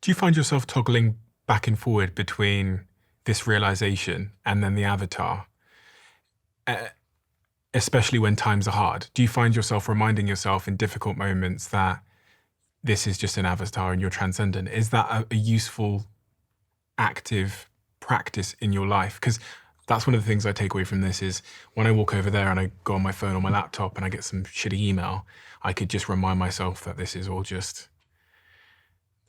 Do you find yourself toggling back and forward between this realization and then the avatar, especially when times are hard? Do you find yourself reminding yourself in difficult moments that this is just an avatar and you're transcendent? Is that a useful, active practice in your life? Because that's one of the things I take away from this is when I walk over there and I go on my phone or my laptop and I get some shitty email, I could just remind myself that this is all just,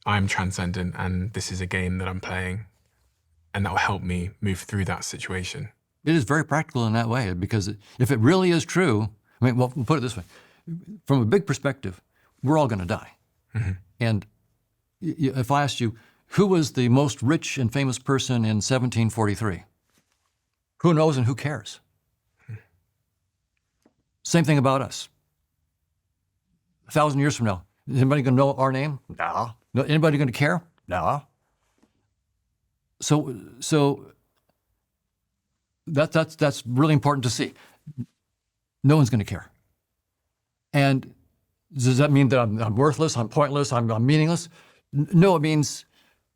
I'm transcendent and this is a game that I'm playing, and that will help me move through that situation. It is very practical in that way, because if it really is true, I mean, well, we'll put it this way. From a big perspective, we're all going to die. Mm-hmm. And if I asked you, who was the most rich and famous person in 1743? Who knows and who cares? Same thing about us. 1,000 years from now, is anybody going to know our name? No. Anybody going to care? No. So that's really important to see. No one's going to care. And does that mean that I'm worthless, I'm pointless, I'm meaningless? No, it means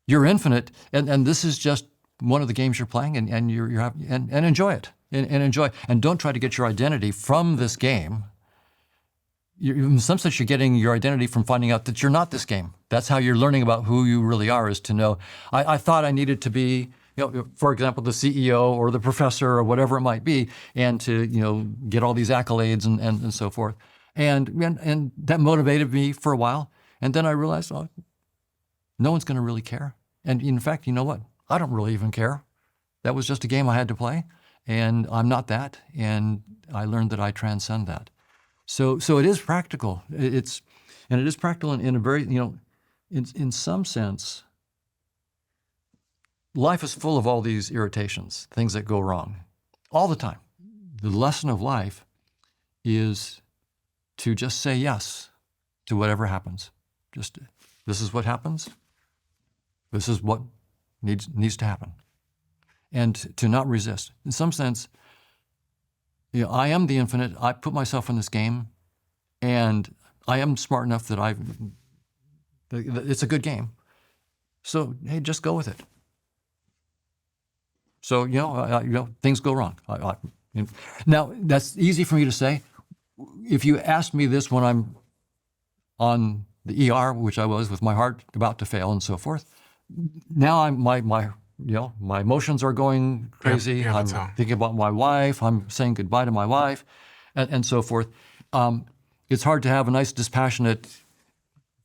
you're infinite, and this is just one of the games you're playing, and enjoy it, and enjoy. And don't try to get your identity from this game. In some sense, you're getting your identity from finding out that you're not this game. That's how you're learning about who you really are, is to know, I thought I needed to be, for example, the CEO or the professor or whatever it might be, and to, get all these accolades and so forth. And that motivated me for a while. And then I realized, no one's going to really care. And in fact, you know what? I don't really even care. That was just a game I had to play, and I'm not that. And I learned that I transcend that. So it is practical. It is practical in a very, in some sense, life is full of all these irritations, things that go wrong, all the time. The lesson of life is to just say yes to whatever happens. Just, this is what happens. This is what needs to happen. And to not resist. In some sense, I am the infinite. I put myself in this game, and I am smart enough that it's a good game. So, hey, just go with it. So, things go wrong. Now, that's easy for me to say. If you asked me this when I'm on the ER, which I was, with my heart about to fail and so forth, now my emotions are going crazy. Yeah, I'm thinking about my wife. I'm saying goodbye to my wife, and so forth. It's hard to have a nice, dispassionate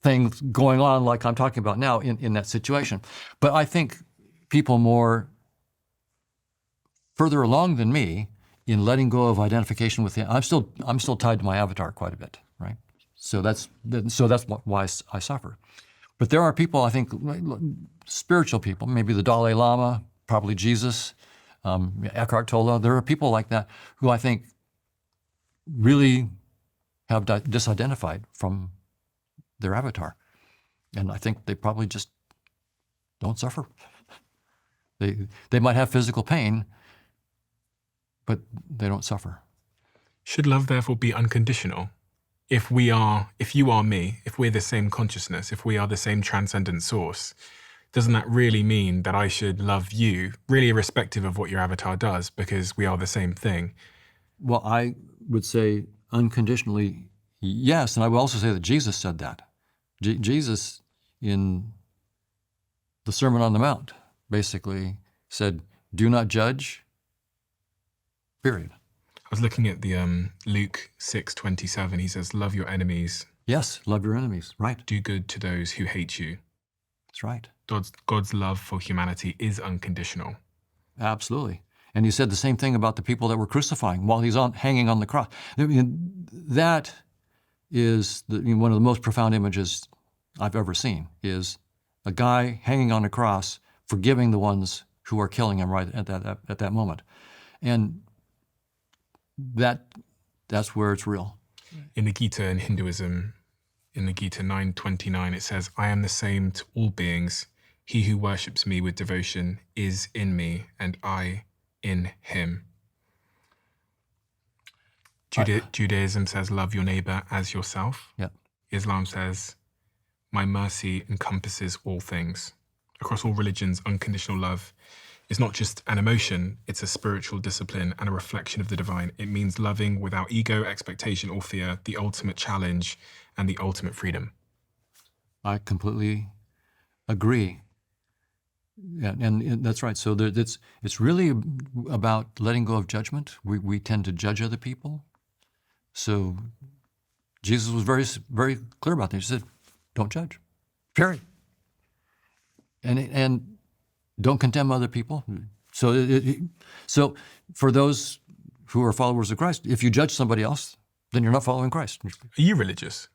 thing going on like I'm talking about now in that situation. But I think people more further along than me in letting go of identification with I'm still tied to my avatar quite a bit, right? So that's why I suffer. But there are people, I think, spiritual people, maybe the Dalai Lama, probably Jesus, Eckhart Tolle. There are people like that who I think really have disidentified from their avatar. And I think they probably just don't suffer. They might have physical pain, but they don't suffer. Should love therefore be unconditional? If you are me, if we're the same consciousness, if we are the same transcendent source, doesn't that really mean that I should love you, really irrespective of what your avatar does, because we are the same thing? Well, I would say unconditionally, yes. And I would also say that Jesus said that. Jesus, in the Sermon on the Mount, basically said, do not judge, period. I was looking at the Luke 6:27. He says, love your enemies. Yes, love your enemies, right. Do good to those who hate you. That's right. God's love for humanity is unconditional. Absolutely. And he said the same thing about the people that were crucifying while he's hanging on the cross. I mean, that is one of the most profound images I've ever seen, is a guy hanging on a cross forgiving the ones who are killing him right at that moment. And that's where it's real. In the Gita in Hinduism, in the Gita 9:29, it says, I am the same to all beings. He who worships me with devotion is in me, and I in him. Judaism says, love your neighbor as yourself. Yeah. Islam says, my mercy encompasses all things. Across all religions, unconditional love is not just an emotion, it's a spiritual discipline and a reflection of the divine. It means loving without ego, expectation, or fear, the ultimate challenge and the ultimate freedom. I completely agree. Yeah, and that's right. So it's really about letting go of judgment. We tend to judge other people. So Jesus was very clear about this. He said, "Don't judge, period, and don't condemn other people." So for those who are followers of Christ, if you judge somebody else, then you're not following Christ. Are you religious?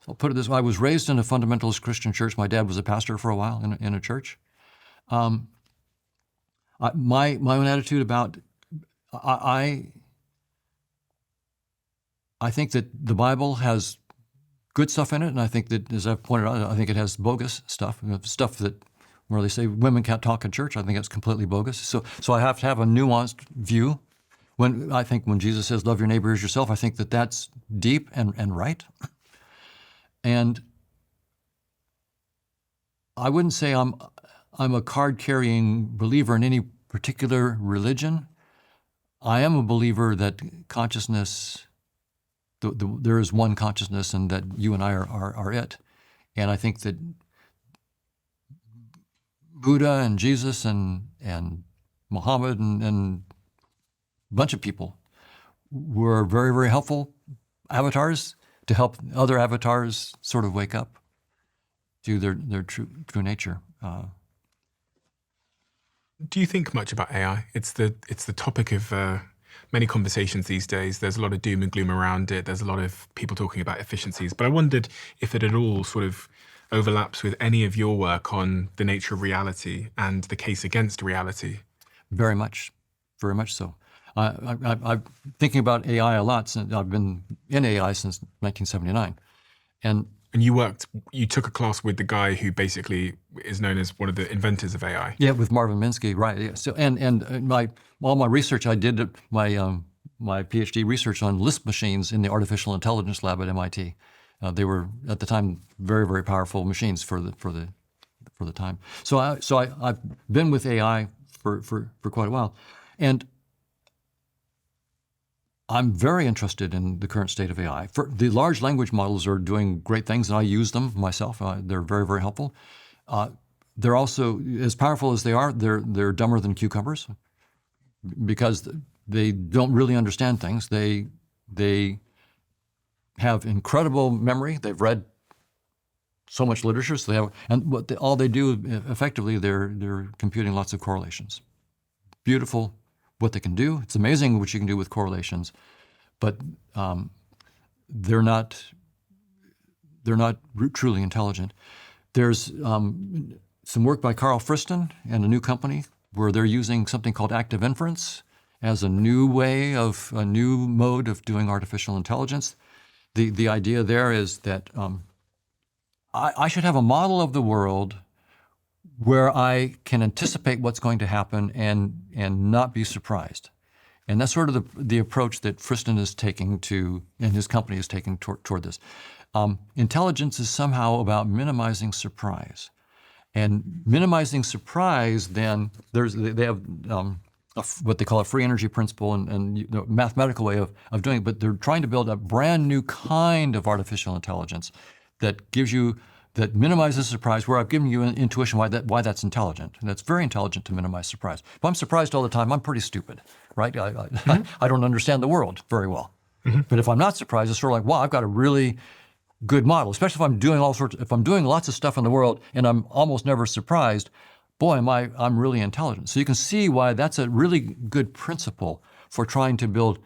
I'll put it this way: I was raised in a fundamentalist Christian church. My dad was a pastor for a while in a church. My own attitude about I think that the Bible has good stuff in it, and I think that, as I've pointed out, I think it has bogus stuff, stuff that where they say women can't talk in church. I think it's completely bogus. So I have to have a nuanced view. When Jesus says, "Love your neighbor as yourself," I think that that's deep and right. And I wouldn't say I'm a card-carrying believer in any particular religion. I am a believer that consciousness, there is one consciousness, and that you and I are it. And I think that Buddha and Jesus and Muhammad and a bunch of people were very, very helpful avatars to help other avatars sort of wake up to their true nature. Do you think much about AI? It's the topic of many conversations these days. There's a lot of doom and gloom around it. There's a lot of people talking about efficiencies. But I wondered if it at all sort of overlaps with any of your work on the nature of reality and the case against reality. Very much so. I'm thinking about AI a lot since I've been in AI since 1979, and you took a class with the guy who basically is known as one of the inventors of AI. yeah, with Marvin Minsky, right? Yeah. So all my research, I did my PhD research on Lisp machines in the Artificial Intelligence Lab at MIT. They were at the time very, very powerful machines for the time. So I've been with AI for quite a while, and I'm very interested in the current state of AI. The large language models are doing great things, and I use them myself. They're very, very helpful. They're also, as powerful as they are, they're dumber than cucumbers because they don't really understand things. They have incredible memory. They've read so much literature, so they have, and all they do effectively, they're computing lots of correlations. Beautiful what they can do. It's amazing what you can do with correlations, but they're not truly intelligent. There's some work by Carl Friston and a new company where they're using something called active inference as a new mode of doing artificial intelligence. The idea there is that I should have a model of the world where I can anticipate what's going to happen and not be surprised. And that's sort of the approach that Friston is taking and his company is taking toward this. Intelligence is somehow about minimizing surprise. And minimizing surprise, then they have what they call a free energy principle and mathematical way of doing it, but they're trying to build a brand new kind of artificial intelligence that minimizes surprise, where I've given you an intuition why that's intelligent. And that's very intelligent to minimize surprise. If I'm surprised all the time, I'm pretty stupid, right? I don't understand the world very well. Mm-hmm. But if I'm not surprised, it's sort of like, wow, I've got a really good model, especially if I'm doing lots of stuff in the world and I'm almost never surprised, boy, I'm really intelligent. So you can see why that's a really good principle for trying to build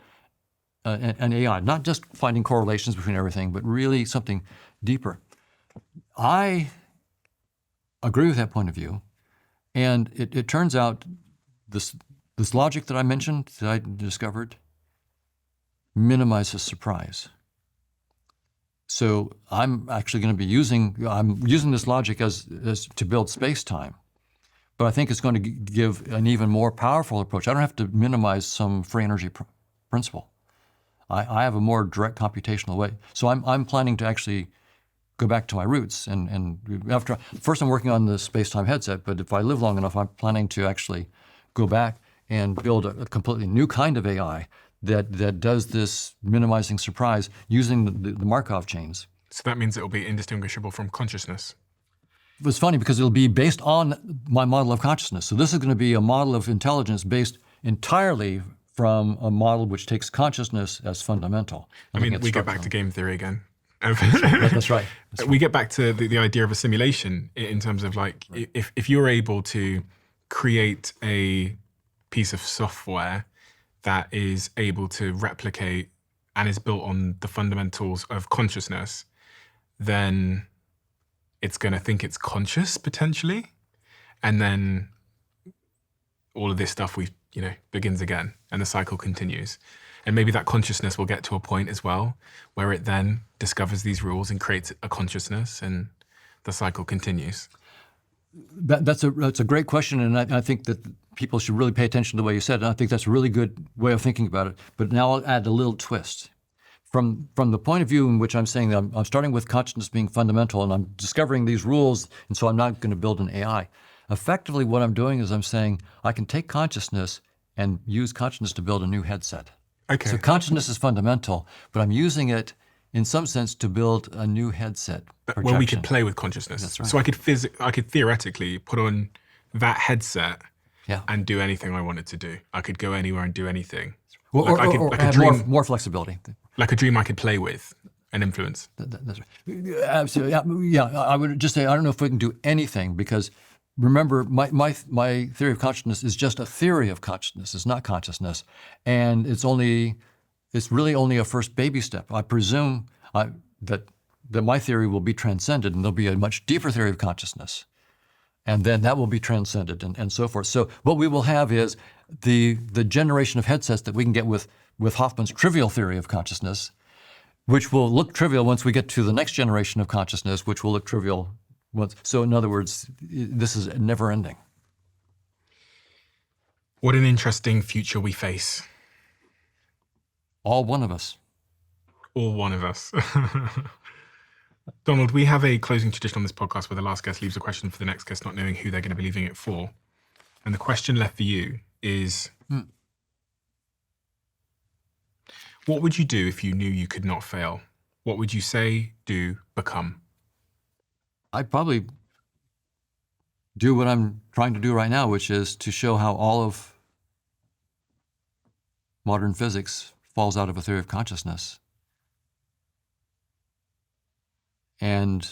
an AI, not just finding correlations between everything, but really something deeper. I agree with that point of view, and it turns out this logic that I mentioned, that I discovered, minimizes surprise. So I'm actually going to be using this logic as to build space-time, but I think it's going to give an even more powerful approach. I don't have to minimize some free energy principle. I have a more direct computational way. So I'm planning to actually go back to my roots. And first I'm working on the space-time headset, but if I live long enough, I'm planning to actually go back and build a completely new kind of AI that does this minimizing surprise using the Markov chains. So that means it will be indistinguishable from consciousness. It was funny because it'll be based on my model of consciousness. So this is going to be a model of intelligence based entirely from a model which takes consciousness as fundamental. I mean, we get back to game theory again. That's right. We get back to the idea of a simulation in terms of like, if you're able to create a piece of software that is able to replicate and is built on the fundamentals of consciousness, then it's going to think it's conscious potentially. And then all of this stuff begins again and the cycle continues. And maybe that consciousness will get to a point as well where it then discovers these rules and creates a consciousness, and the cycle continues. That's a great question, and I think that people should really pay attention to the way you said it. And I think that's a really good way of thinking about it. But now I'll add a little twist. From the point of view in which I'm saying that I'm starting with consciousness being fundamental, and I'm discovering these rules, and so I'm not going to build an AI. Effectively, what I'm doing is I'm saying I can take consciousness and use consciousness to build a new headset. Okay. So consciousness is fundamental, but I'm using it in some sense to build a new headset projection. Where we could play with consciousness. That's right. So I could theoretically put on that headset and do anything I wanted to do. I could go anywhere and do anything. Or a add dream, more flexibility. like a dream I could play with and influence. That's right. Absolutely. Yeah, I would just say I don't know if we can do anything because remember, my theory of consciousness is just a theory of consciousness. It's not consciousness, and it's really only a first baby step. I presume that my theory will be transcended, and there'll be a much deeper theory of consciousness, and then that will be transcended, and so forth. So what we will have is the generation of headsets that we can get with Hoffman's trivial theory of consciousness, which will look trivial once we get to the next generation of consciousness, which will look trivial. So in other words, this is never ending. What an interesting future we face. All one of us. All one of us. Donald, we have a closing tradition on this podcast where the last guest leaves a question for the next guest, not knowing who they're going to be leaving it for. And the question left for you is, what would you do if you knew you could not fail? What would you say, do, become? I'd probably do what I'm trying to do right now, which is to show how all of modern physics falls out of a theory of consciousness and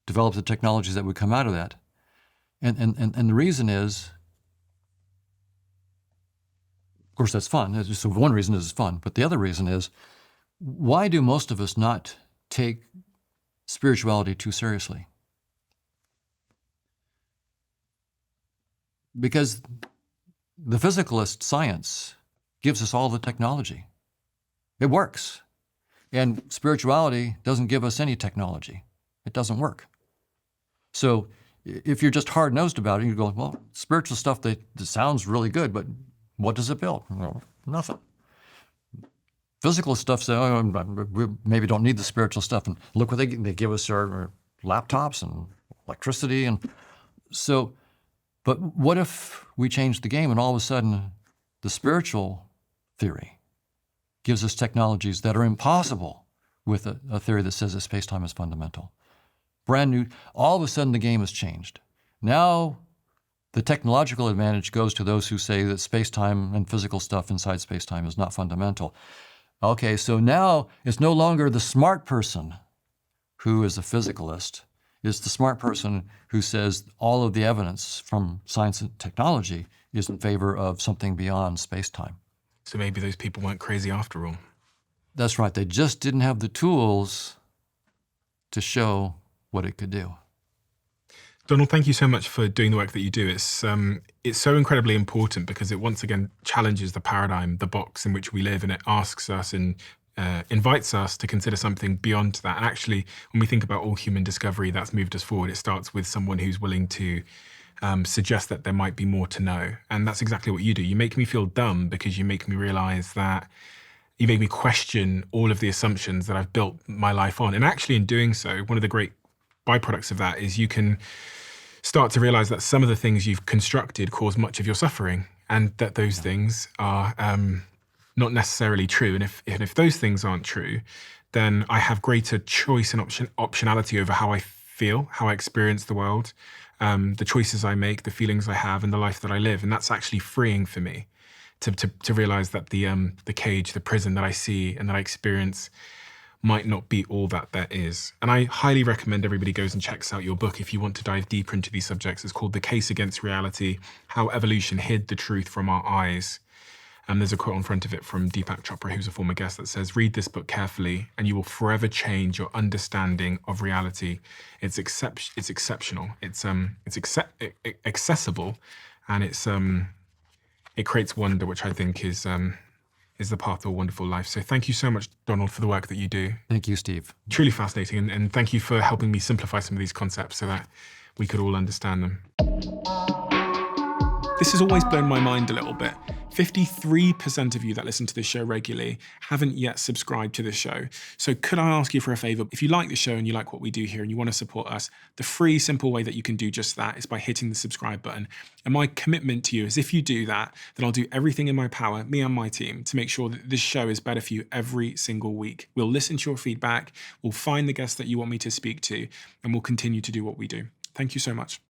develop the technologies that would come out of that. And the reason is, of course, that's fun. So one reason is it's fun, but the other reason is, why do most of us not take spirituality too seriously? Because the physicalist science gives us all the technology. It works. And spirituality doesn't give us any technology. It doesn't work. So if you're just hard-nosed about it, you go, well, spiritual stuff that sounds really good, but what does it build? Well, nothing. Physical stuff says, oh, we maybe don't need the spiritual stuff. And look what they give us our laptops and electricity. And so, but what if we change the game and all of a sudden the spiritual theory gives us technologies that are impossible with a theory that says that space-time is fundamental? Brand new, all of a sudden the game has changed. Now the technological advantage goes to those who say that space-time and physical stuff inside space-time is not fundamental. Okay, so now it's no longer the smart person who is a physicalist. It's the smart person who says all of the evidence from science and technology is in favor of something beyond space-time. So maybe those people weren't crazy after all. That's right. They just didn't have the tools to show what it could do. Donald, thank you so much for doing the work that you do. It's so incredibly important because it once again challenges the paradigm, the box in which we live, and it asks us and invites us to consider something beyond that. And actually, when we think about all human discovery that's moved us forward, it starts with someone who's willing to suggest that there might be more to know. And that's exactly what you do. You make me feel dumb because you make me realize that you make me question all of the assumptions that I've built my life on. And actually in doing so, one of the great byproducts of that is you can start to realize that some of the things you've constructed cause much of your suffering, and that those things are not necessarily true. And if those things aren't true, then I have greater choice and optionality over how I feel, how I experience the world, the choices I make, the feelings I have, and the life that I live. And that's actually freeing for me to realize that the cage, the prison that I see and that I experience might not be all that there is. And I highly recommend everybody goes and checks out your book if you want to dive deeper into these subjects. It's called The Case Against Reality: How Evolution Hid the Truth from Our Eyes. And there's a quote on front of it from Deepak Chopra, who's a former guest, that says, "Read this book carefully and you will forever change your understanding of reality. It's exceptional. It's accessible, and it creates wonder, which I think is the path to a wonderful life." So thank you so much, Donald, for the work that you do. Thank you, Steve. Truly fascinating. And thank you for helping me simplify some of these concepts so that we could all understand them. This has always blown my mind a little bit. 53% of you that listen to this show regularly haven't yet subscribed to the show. So could I ask you for a favor? If you like the show and you like what we do here and you want to support us, the free, simple way that you can do just that is by hitting the subscribe button. And my commitment to you is, if you do that, then I'll do everything in my power, me and my team, to make sure that this show is better for you every single week. We'll listen to your feedback, we'll find the guests that you want me to speak to, and we'll continue to do what we do. Thank you so much.